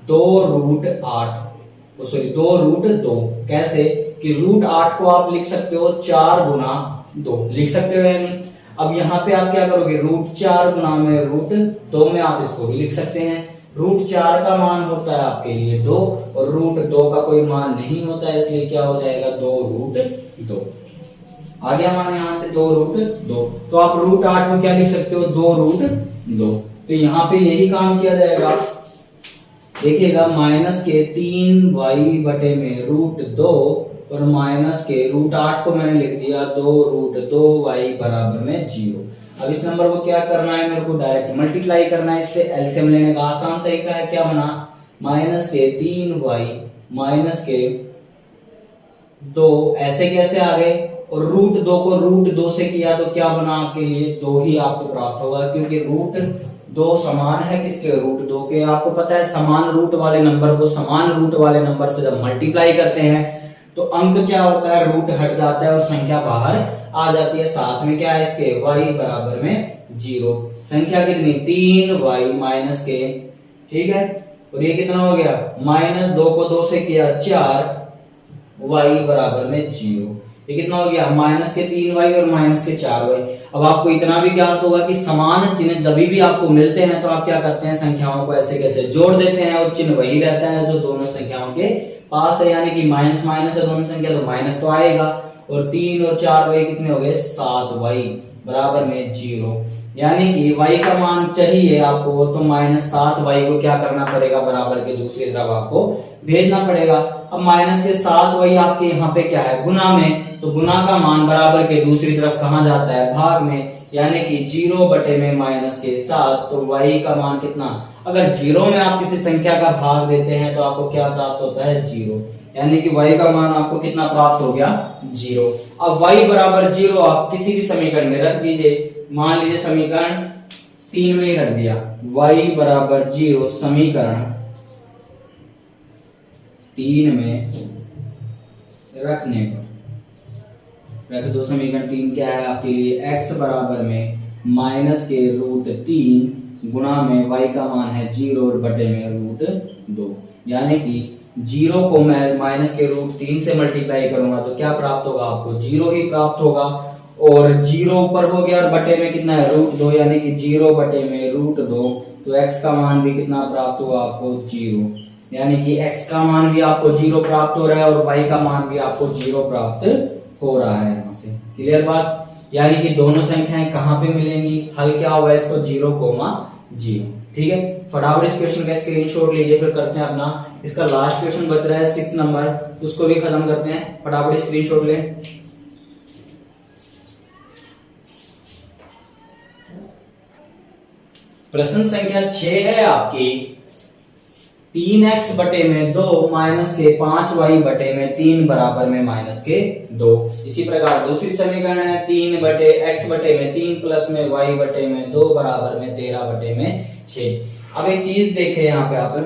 2 रूट 8, सॉरी 2 रूट 2। कैसे कि रूट 8 को आप लिख सकते हो 4 गुना 2, लिख सकते हो या नहीं। अब यहाँ पे आप क्या करोगे, रूट 4 गुना में रूट 2 में आप इसको भी लिख सकते हैं। रूट 4 का मान होता है आपके लिए 2, और रूट 2 का कोई मान नहीं होता है, इसलिए क्या हो जाएगा 2 रूट 2। आ गया मान यहाँ से 2 रूट 2। तो आप रूट 8 को क्या लिख सकते हो, 2 रूट 2। तो यहाँ पे यही काम किया जाएगा। देखिएगा माइनस के 3y बटे में रूट 2, और माइनस के रूट 8 को मैंने लिख दिया 2 रूट 2y बराबर में 0। अब इस नंबर को क्या करना है, मेरे को डायरेक्ट मल्टीप्लाई करना है इससे। एलसीएम लेने का आसान तरीका है, क्या बना, माइनस के 3y माइनस के 2, ऐसे कैसे आ गए, और रूट 2 को रूट 2 से किया तो क्या बना आपके लिए 2 ही आपको प्राप्त होगा, क्योंकि रूट 2 समान है किसके, रूट 2 के। आपको पता है समान रूट वाले नंबर को समान रूट वाले नंबर से जब मल्टीप्लाई करते हैं तो अंक क्या होता है, रूट हट जाता है और संख्या बाहर आ जाती है। साथ में क्या है इसके, y बराबर में 0। संख्या कितनी, 3y माइनस के, ठीक है, और ये कितना हो गया, माइनस 2 को 2 से किया 4y बराबर में 0। ये कितना हो गया, माइनस के 3y और माइनस के 4y। अब आपको इतना भी ज्ञात होगा कि समान चिन्ह जब भी आपको मिलते हैं तो आप क्या करते हैं, संख्याओं को ऐसे कैसे जोड़ देते हैं, और चिन्ह वही रहता है जो दोनों संख्याओं के पास है। यानी कि माइनस माइनस है दोनों संख्या, तो माइनस तो आएगा, और 3 और 4y कितने हो गए, 7y बराबर में 0। यानी कि y का मान चाहिए आपको, तो माइनस 7y को क्या करना पड़ेगा, बराबर के दूसरी तरफ आपको भेजना पड़ेगा। अब माइनस के 7y आपके यहाँ पे क्या है, गुना में, तो गुना का मान बराबर के दूसरी तरफ कहाँ जाता है, भाग में। यानी कि 0 बटे में माइनस के 7, तो y का मान कितना, अगर 0 में आप किसी संख्या का भाग देते हैं तो आपको क्या प्राप्त होता है, 0। यानी कि y का मान आपको कितना प्राप्त हो गया, 0। अब y बराबर 0 आप किसी भी समीकरण में रख दीजिए। मान लीजिए समीकरण 3 में रख दिया, y बराबर 0 समीकरण 3 में रखने पर, रख दो समीकरण 3 क्या है आपके लिए, x बराबर में माइनस के रूट 3 गुणा में y का मान है 0 और बटे में रूट 2। यानी कि 0 को मैं माइनस के रूट 3 से मल्टीप्लाई करूंगा तो क्या प्राप्त होगा आपको, 0 ही प्राप्त होगा, और 0 ऊपर हो गया और बटे में कितना है, रूट 2। यानी कि 0 बटे में रूट 2, तो x का मान भी कितना प्राप्त होगा आपको, 0। यानी कि x का मान भी आपको 0 प्राप्त हो रहा है और y का मान भी आपको 0 प्राप्त हो रहा है। यहाँ से क्लियर बात। यानी कि दोनों संख्याएं कहाँ पे मिलेंगी, हल क्या होगा इसको, 0,0। ठीक है, फटाफट इस क्वेश्चन का स्क्रीनशॉट लीजिए, फिर करते हैं अपना इसका लास्ट क्वेश्चन बच रहा है 6 नंबर, उसको भी खत्म करते हैं। फटाफट स्क्रीनशॉट लें। प्रश्न संख्या 6 है आपकी, 3x बटे में 2 माइनस के 5y बटे में 3 बराबर में माइनस के 2। इसी प्रकार दूसरी समीकरण है 3 बटे x बटे में 3 प्लस में y बटे में 2 बराबर में 13 बटे में 6। अब एक चीज देखें यहाँ पे आप,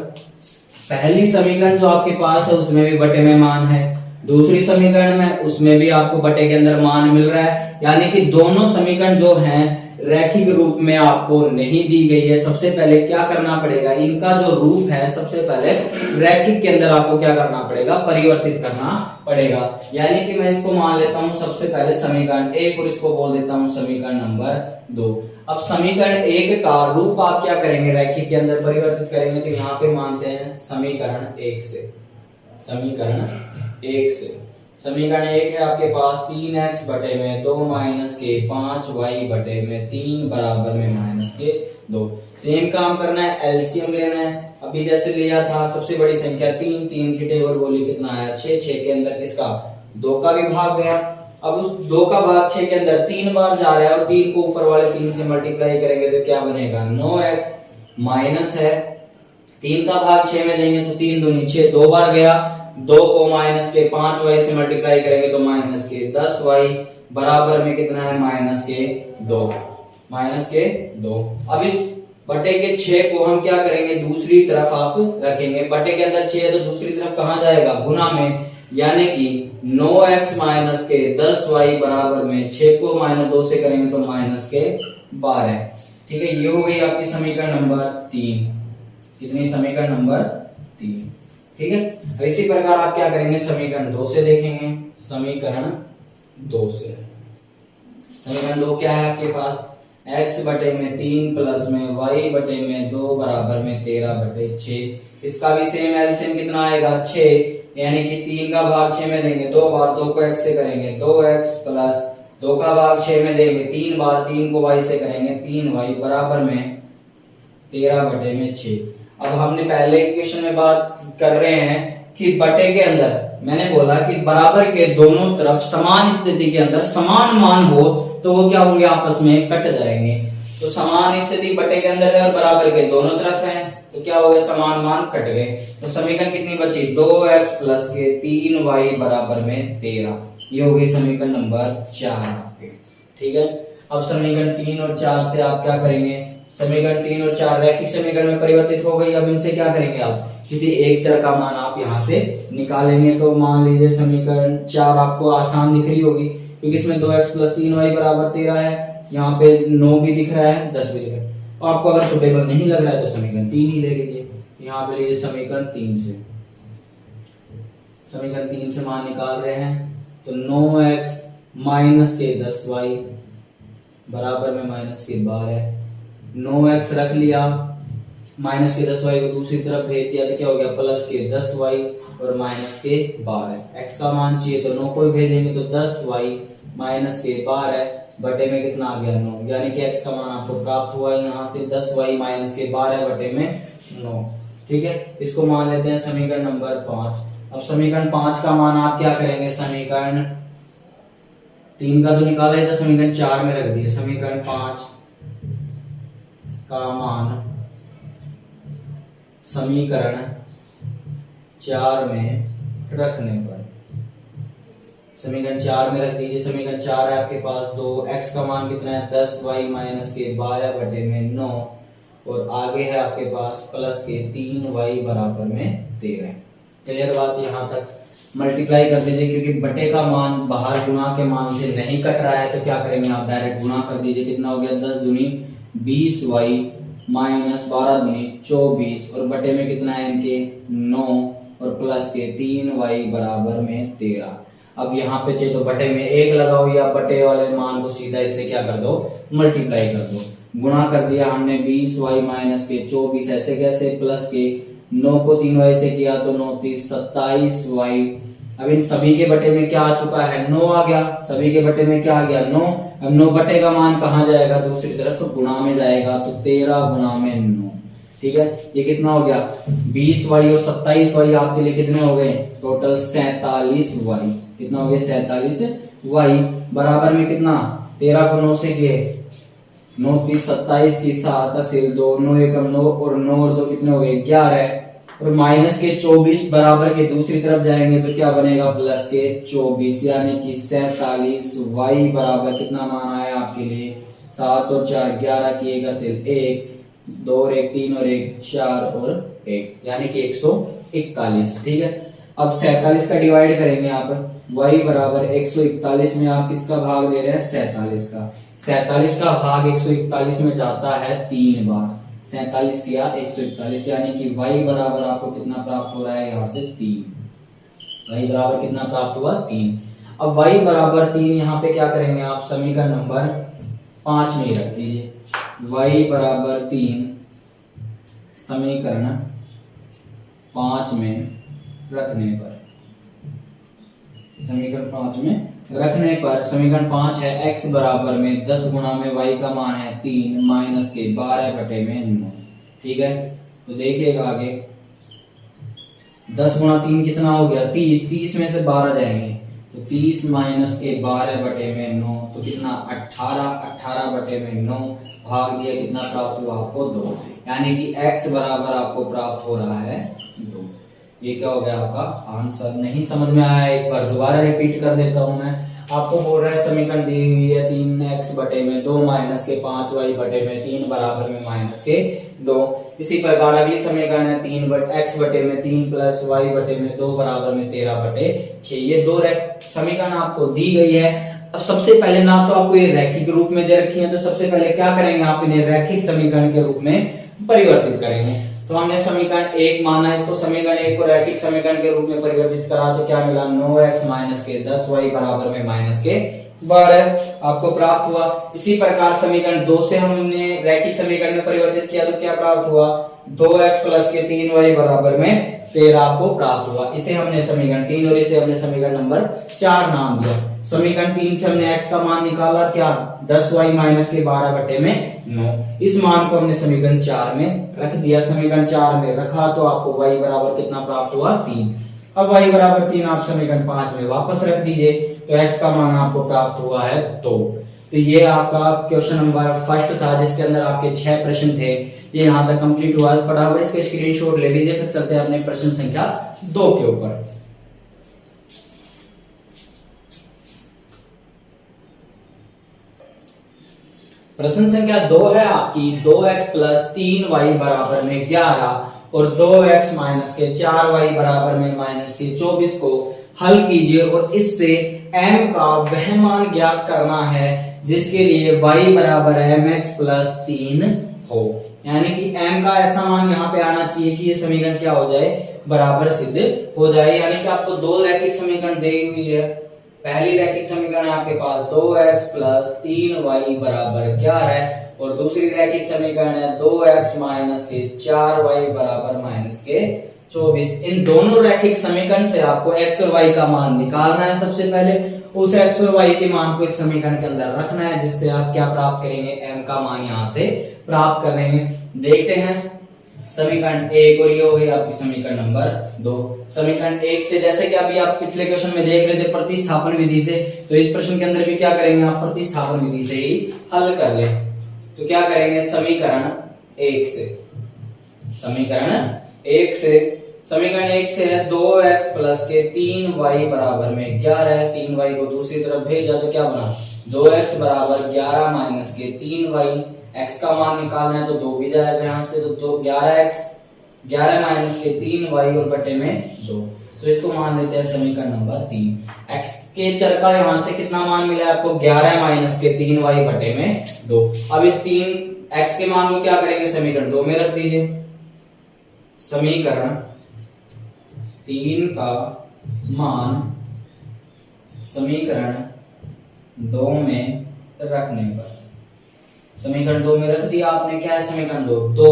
पहली समीकरण जो आपके पास है उसमें भी बटे में मान है, दूसरी समीकरण में उसमें भी आपको बटे के अंदर मान मिल रहा है। यानी कि दोनों समीकरण जो हैं रैखिक रूप में आपको नहीं दी गई है। सबसे पहले क्या करना पड़ेगा, इनका जो रूप है सबसे पहले रैखिक के अंदर आपको क्या करना पड़ेगा, परिवर्तित करना पड़ेगा। यानी कि मैं इसको मान लेता हूं सबसे पहले समीकरण 1 और इसको बोल देता हूं समीकरण नंबर 2। अब समीकरण 1 का रूप आप क्या करेंगे, रैखिक के अंदर परिवर्तित करेंगे, तो यहाँ पे मानते हैं समीकरण 1 से। समीकरण 1 से। समीकरण 1 है आपके पास 3x बटे में 2 माइनस के 5y बटे में 3 बराबर में माइनस के 2। सेम काम करना है, एलसीएम लेना है। अभी जैसे लिया था सबसे बड़ी संख्या 3, 3 की टेबल बोली कितना आया 6, 6 के अंदर किसका 2 का भी भाग गया। अब उस 2 का भाग 6 के अंदर 3 बार जा रहा है और 3 को ऊपर वाले 3 से मल्टीप्लाई करेंगे तो क्या बनेगा 9x माइनस है 3 का भाग 6 में देंगे तो 3 दूनी 6 2 बार गया, 2 को माइनस के 5y से मल्टीप्लाई करेंगे तो माइनस के 10y बराबर में कितना है माइनस के 2, माइनस के 2। अब इस बटे के 6 को हम क्या करेंगे दूसरी तरफ आप रखेंगे, बटे के अंदर 6 है तो दूसरी तरफ कहां जाएगा गुना में, यानी कि 9x माइनस के 10y बराबर में 6 को माइनस 2 से करेंगे तो माइनस के 12। ठीक है, ये हो गई आपकी समीकरण नंबर 3। कितनी समीकरण नंबर 3। ठीक है, इसी प्रकार आप क्या करेंगे समीकरण 2 से देखेंगे। समीकरण 2 से, समीकरण 2 क्या है आपके पास x बटे में 3 प्लस में y बटे में 2 बराबर में 13 बटे 6। इसका भी सेम एलसीएम कितना आएगा 6, यानी कि 3 का भाग 6 में देंगे 2 बार, 2 को x से करेंगे 2x प्लस 2 का भाग 6 में देंगे 3 बार, 3 को y से करेंगे 3y बराबर में 13 बटे में 6। अब हमने पहले इक्वेशन में बात कर रहे हैं कि बटे के अंदर मैंने बोला कि बराबर के दोनों तरफ समान स्थिति के अंदर समान मान हो तो वो क्या होंगे आपस में कट जाएंगे। तो समान स्थिति बटे के अंदर है और बराबर के दोनों तरफ है तो क्या हो गया समान मान कट गए। तो समीकरण कितनी बची 2x प्लस के 3y बराबर में 13। ये हो गई समीकरण नंबर 4 आपके। ठीक है, अब समीकरण 3 और 4 से आप क्या करेंगे, समीकरण 3 और 4 रैखिक समीकरण में परिवर्तित हो गई। अब इनसे क्या करेंगे आप किसी एक चर का मान आप यहाँ से निकालेंगे। तो मान लीजिए समीकरण 4 आपको आसान दिख रही होगी क्योंकि इसमें 2x प्लस 3y बराबर 13 है, यहाँ पे 9 भी दिख रहा है 10 भी दिख रहा है। और आपको अगर सुटेबल नहीं लग रहा है तो समीकरण 3 ही ले लीजिए। यहाँ पे लीजिए समीकरण 3 से, समीकरण 3 से मान निकाल रहे हैं तो 9x माइनस के 10y बराबर में माइनस के 12। 9x रख लिया, माइनस के 10y को दूसरी तरफ भेज दिया तो क्या हो गया प्लस के 10y और माइनस के 12। x का मान चाहिए तो 9 को भेजेंगे तो 10y माइनस के 12 बटे में कितना आ गया 9, यानी कि x का मान आपको प्राप्त हुआ यहाँ से 10y माइनस के 12 बटे में 9। ठीक है, इसको मान लेते हैं समीकरण नंबर 5। अब समीकरण 5 का मान आप क्या करेंगे, समीकरण 3 का तो निकाला है तो समीकरण 4 में रख दिए। समीकरण 5 का मान समीकरण 4 में रखने पर, समीकरण 4 में रख दीजिए। समीकरण 4 है आपके पास 2x का मान कितना है 10y माइनस के 12 बटे में 9 और आगे है आपके पास प्लस के 3y बराबर में 13। क्लियर बात, यहाँ तक मल्टीप्लाई कर दीजिए क्योंकि बटे का मान बाहर गुणा के मान से नहीं कट रहा है तो क्या करेंगे आप डायरेक्ट गुणा कर दीजिए। कितना हो गया 10 दूनी 20y माइनस 12 दूनी 24 और बटे में कितना है इनके 9 और प्लस के 3y बराबर में 13। अब यहाँ पे चाहे तो बटे में 1 लगाओ या बटे वाले मान को सीधा इससे क्या कर दो मल्टीप्लाई कर दो। गुणा कर दिया हमने 20y माइनस के 24 ऐसे कैसे प्लस के 9 को 3y से किया तो 9 30 27y। अब इन सभी के बटे में क्या आ चुका है 9 आ गया, सभी के बटे में क्या आ गया 9। अब 9 बटे का मान कहाँ जाएगा दूसरी तरफ तो गुणा में जाएगा तो 13 गुणा में 9। ठीक है, ये कितना हो गया 20y और 27y आपके लिए कितने हो गए टोटल 47y। कितना हो गया 47y बराबर में कितना 13 को 9 से किए 9 30 27 की 7 असिल 2 9 एकम 9 और 9 और 2 कितने हो गए 11 और माइनस के 24 बराबर के दूसरी तरफ जाएंगे तो क्या बनेगा प्लस के 24 यानी कि 47y बराबर कितना मान आया आपके लिए 7 और 4 11 की 1 असिल 1 2 और 1 3 और 1 4 और 1 यानी कि 141। ठीक है, अब 47 का डिवाइड करेंगे आप y बराबर 141 में आप किसका भाग दे रहे हैं 47 का। 47 का भाग 141 में जाता है 3 बार, 47 किया 141 यानी कि y बराबर आपको कितना प्राप्त हो रहा है यहाँ से 3। y बराबर कितना प्राप्त हुआ 3। अब y बराबर 3 यहाँ पे क्या करेंगे आप समीकरण नंबर 5 में ही रख दीजिए। y बराबर 3 समीकरण 5 में रखने पर, समीकरण 5 में रखने पर समीकरण 5 है x बराबर में 10 गुणा में y का मान है 3 माइनस के 12 बटे में 9। ठीक है, तो देखिएगा आगे 10 गुणा 3 कितना हो गया 30, 30 में से 12 जाएंगे तो 30 माइनस के 12 बटे में 9 तो कितना 18, 18 बटे में 9 भाग दिया कितना प्राप्त हुआ आपको 2, यानी कि x बराबर आपको प्राप्त हो रहा है 2। ये क्या हो गया आपका आंसर। नहीं समझ में आया एक बार दोबारा रिपीट कर देता हूं मैं आपको। बोल रहा है समीकरण दी हुई है 3x बटे में 2 माइनस के 5y बटे में 3 बराबर में माइनस के 2। इसी प्रकार अगली समीकरण है 3x बटे में 3 प्लस y बटे में 2 बराबर में 13 बटे 6। ये दो समीकरण आपको दी गई है। अब सबसे पहले ना तो आपको ये रैखिक रूप में दे रखी है, तो सबसे पहले क्या करेंगे आप इन्हें रैखिक समीकरण के रूप में परिवर्तित करेंगे। तो हमने समीकरण 1 माना, इसको समीकरण 1 को रैखिक समीकरण के रूप में परिवर्तित करा तो क्या मिला 9x माइनस के 10y बराबर में माइनस के 12 आपको प्राप्त हुआ। इसी प्रकार समीकरण 2 से हमने रैखिक समीकरण में परिवर्तित किया तो क्या प्राप्त हुआ 2x प्लस के 3y बराबर में 13 आपको प्राप्त हुआ। इसे हमने समीकरण 3 और इसे हमने समीकरण नंबर 4 नाम दिया। समीकरण 3 से हमने x का मान निकाला क्या 10y माइनस के 12 बटे में 9। इस मान को हमने समीकरण 4 में रख दिया। समीकरण 4 में रखा तो आपको y बराबर कितना प्राप्त हुआ 3। अब y बराबर 3 आप समीकरण 5 में वापस रख दीजिए तो x का मान आपको प्राप्त हुआ है 2। तो ये आपका क्वेश्चन नंबर फर्स्ट था जिसके अंदर आपके 6 प्रश्न थे। ये यहाँ तक कंप्लीट हुआ। फटाफट इसके स्क्रीनशॉट ले लीजिए, फिर चलते हैं अपने प्रश्न संख्या 2 के ऊपर। प्रश्न संख्या 2 है आपकी 2x प्लस 3y बराबर में 11 और 2x माइनस के 4y बराबर में माइनस के 24 को हल कीजिए और इससे m का वह मान ज्ञात करना है जिसके लिए y बराबर mx प्लस 3 हो। यानी कि m का ऐसा मान यहाँ पे आना चाहिए कि ये समीकरण क्या हो जाए बराबर सिद्ध हो जाए। यानी कि आपको दो रैखिक समीकरण दी हुई है। पहली रैखिक समीकरण है आपके पास 2x प्लस 3y बराबर 11 और दूसरी रैखिक समीकरण है 2x माइनस के 4y बराबर माइनस के 24। इन दोनों रैखिक समीकरण से आपको x और y का मान निकालना है। सबसे पहले उस x और y के मान को इस समीकरण के अंदर रखना है जिससे आप क्या प्राप्त करेंगे m का मान यहाँ से प्राप्त करेंगे। देखते हैं समीकरण 1 और ये हो गई आपकी समीकरण नंबर 2। समीकरण 1 से जैसे कि अभी आप पिछले क्वेश्चन में देख रहे थे प्रतिस्थापन विधि से, तो इस प्रश्न के अंदर भी क्या करेंगे आप प्रतिस्थापन विधि से ही हल कर ले। तो क्या करेंगे समीकरण 1 से, समीकरण 1 से है 2x प्लस के 3y बराबर में 11। 3y को दूसरी तरफ भेजा तो क्या बना 2x बराबर 11 माइनस के 3y। x का मान निकालना है तो 2 भी जाएगा यहाँ से, तो 11x 11 माइनस के 3y और बटे में 2। तो इसको मान लेते हैं समीकरण नंबर 3। x के चर का यहाँ से कितना मान मिला आपको 11 माइनस के 3y बटे में 2। अब इस 3x के मान को क्या करेंगे समीकरण 2 में रख दीजिए। समीकरण 3 का मान समीकरण 2 में रखने पर, समीकरण 2 में रख दिया आपने। क्या है समीकरण 2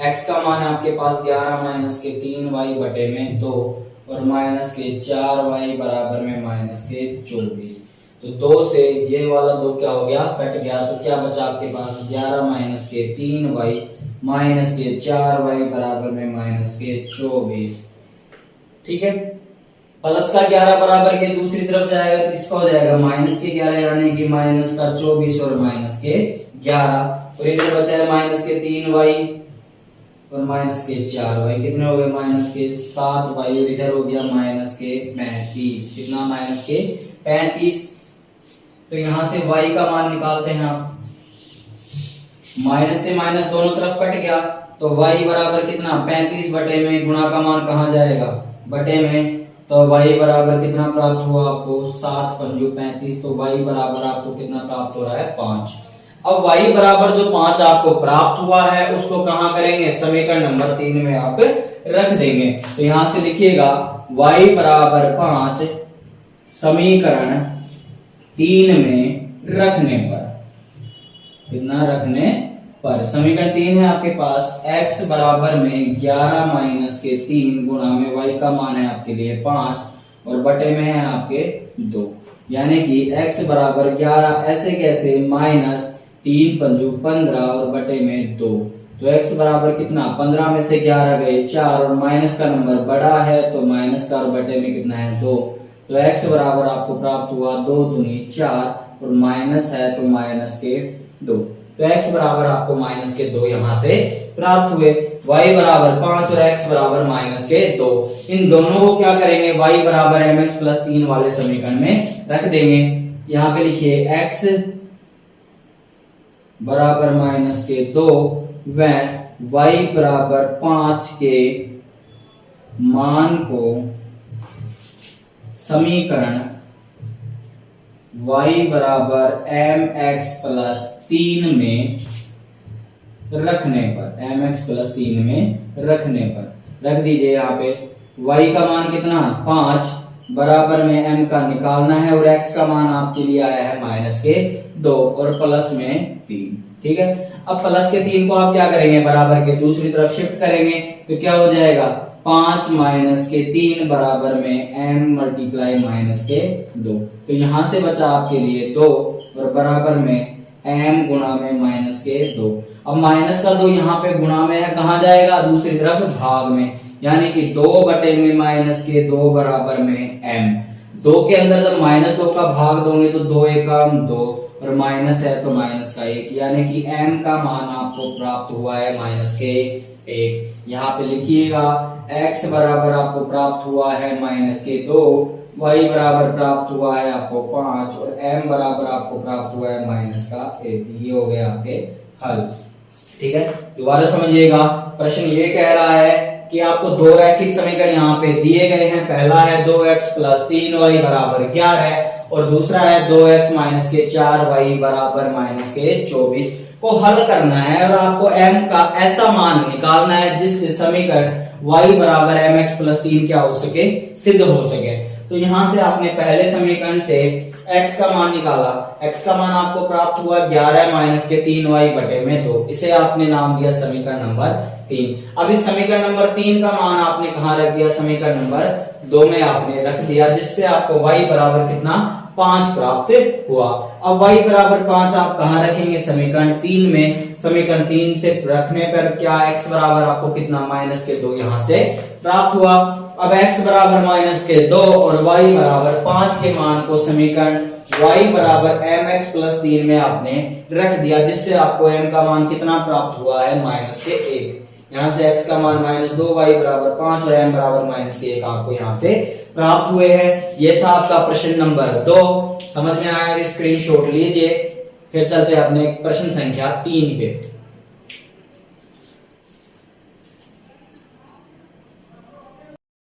x का मान है आपके पास 11 माइनस के 3y बटे में 2 और माइनस के 4y बराबर में माइनस के 24। तो 2 से ये वाला 2 क्या हो गया कट गया, तो क्या बचा आपके पास 11 माइनस के 3y माइनस के 4y बराबर में माइनस के 24। ठीक है, प्लस का 11 बराबर के दूसरी तरफ जाएगा तो किसका हो जाएगा माइनस के 11 यानी कि माइनस का 24 और माइनस के 11 और इधर बचा है माइनस के 3y और माइनस के 4y। कितने हो गए माइनस के 7y और इधर हो गया माइनस के 35। कितना माइनस के 35। तो यहां से y का मान निकालते हैं आप। माइनस से माइनस दोनों तरफ कट गया तो y बराबर कितना 35 बटे में गुणा का मान कहां जाएगा बटे में, तो y बराबर कितना प्राप्त हुआ आपको 7 पंजू 35। तो y बराबर आपको कितना प्राप्त हो रहा है 5। अब y बराबर जो 5 आपको प्राप्त हुआ है उसको कहां करेंगे समीकरण नंबर 3 में आप रख देंगे। तो यहां से लिखिएगा y बराबर 5 समीकरण 3 में रखने पर, कितना रखने पर समीकरण 3 है आपके पास x बराबर में 11 माइनस के 3 गुणा में y का मान है आपके लिए 5 और बटे में है आपके 2, यानी कि x बराबर 11 ऐसे कैसे माइनस 3 पंजू 15 और बटे में 2, तो x बराबर कितना 15 में से 11 गए 4 और माइनस का नंबर बड़ा है तो माइनस का और बटे में कितना है 2, तो x बराबर आपको प्राप्त हुआ 2 दूनी 4 और माइनस है तो माइनस के 2, तो x बराबर आपको माइनस के 2 यहां से प्राप्त हुए। y बराबर 5 और x बराबर माइनस के 2, इन दोनों को क्या करेंगे y बराबर mx प्लस 3 वाले समीकरण में रख देंगे। यहां पे लिखिए x बराबर माइनस के 2 व y बराबर 5 के मान को समीकरण y बराबर mx प्लस 3 में रखने पर रख दीजिए। यहाँ पे y का मान कितना 5 बराबर में m का निकालना है और x का मान आपके लिए आया है माइनस के 2 और प्लस में 3, ठीक है। अब प्लस के 3 को आप क्या करेंगे बराबर के दूसरी तरफ शिफ्ट करेंगे तो क्या हो जाएगा 5 माइनस के 3 बराबर में m मल्टीप्लाई माइनस के 2, तो यहां से बचा आपके लिए 2 और बराबर में m गुणा में माइनस के 2। अब माइनस का 2 यहाँ पे गुणा में है, कहाँ जाएगा दूसरी तरफ भाग में, यानी कि 2 बटे में माइनस के 2 बराबर में m। 2 के अंदर जब माइनस 2 का भाग दोगे तो 2 एकम 2 और माइनस है तो माइनस का 1, यानी कि m का मान आपको प्राप्त हुआ है माइनस के 1। यहाँ पे लिखिएगा x बराबर आपको प्राप्त हुआ है माइनस के 2, y बराबर प्राप्त हुआ है आपको 5 और m बराबर आपको प्राप्त हुआ है माइनस का 1। ये हो गया आपके हल, ठीक है। दोबारा समझिएगा, प्रश्न ये कह रहा है कि आपको दो रैखिक समीकरण यहाँ पे दिए गए हैं। पहला है 2x प्लस 3y बराबर 11 और दूसरा है 2x माइनस के 4y बराबर माइनस के 24 को हल करना है और आपको m का ऐसा मान निकालना है जिससे समीकरण y बराबर mx प्लस 3 क्या हो सके, सिद्ध हो सके। तो यहां से आपने पहले समीकरण से x का मान निकाला, x का मान आपको प्राप्त हुआ 11 माइनस के 3y बटे में 2, इसे आपने नाम दिया समीकरण नंबर 3। अब इस समीकरण नंबर 3 का मान आपने कहां रख दिया, समीकरण नंबर 2 में आपने रख दिया, जिससे आपको y बराबर कितना 5 प्राप्त हुआ। अब y बराबर 5 आप कहां रखेंगे, समीकरण 3 में। समीकरण 3 से रखने पर क्या x बराबर आपको कितना माइनस के 2 यहां से प्राप्त हुआ। अब x बराबर माइनस के 2 और y बराबर 5 के मान को समीकरण y बराबर mx प्लस 3 में आपने रख दिया, जिससे आपको m का मान कितना प्राप्त हुआ है माइनस के 1। यहाँ से x का मान माइनस 2, y बराबर 5 और m बराबर माइनस के 1 आपको यहाँ से प्राप्त हुए हैं। ये था आपका प्रश्न नंबर 2। समझ में आया, स्क्रीनशॉट लीजिए। फिर चलते हैं अपने प्रश्न संख्या 3 पे।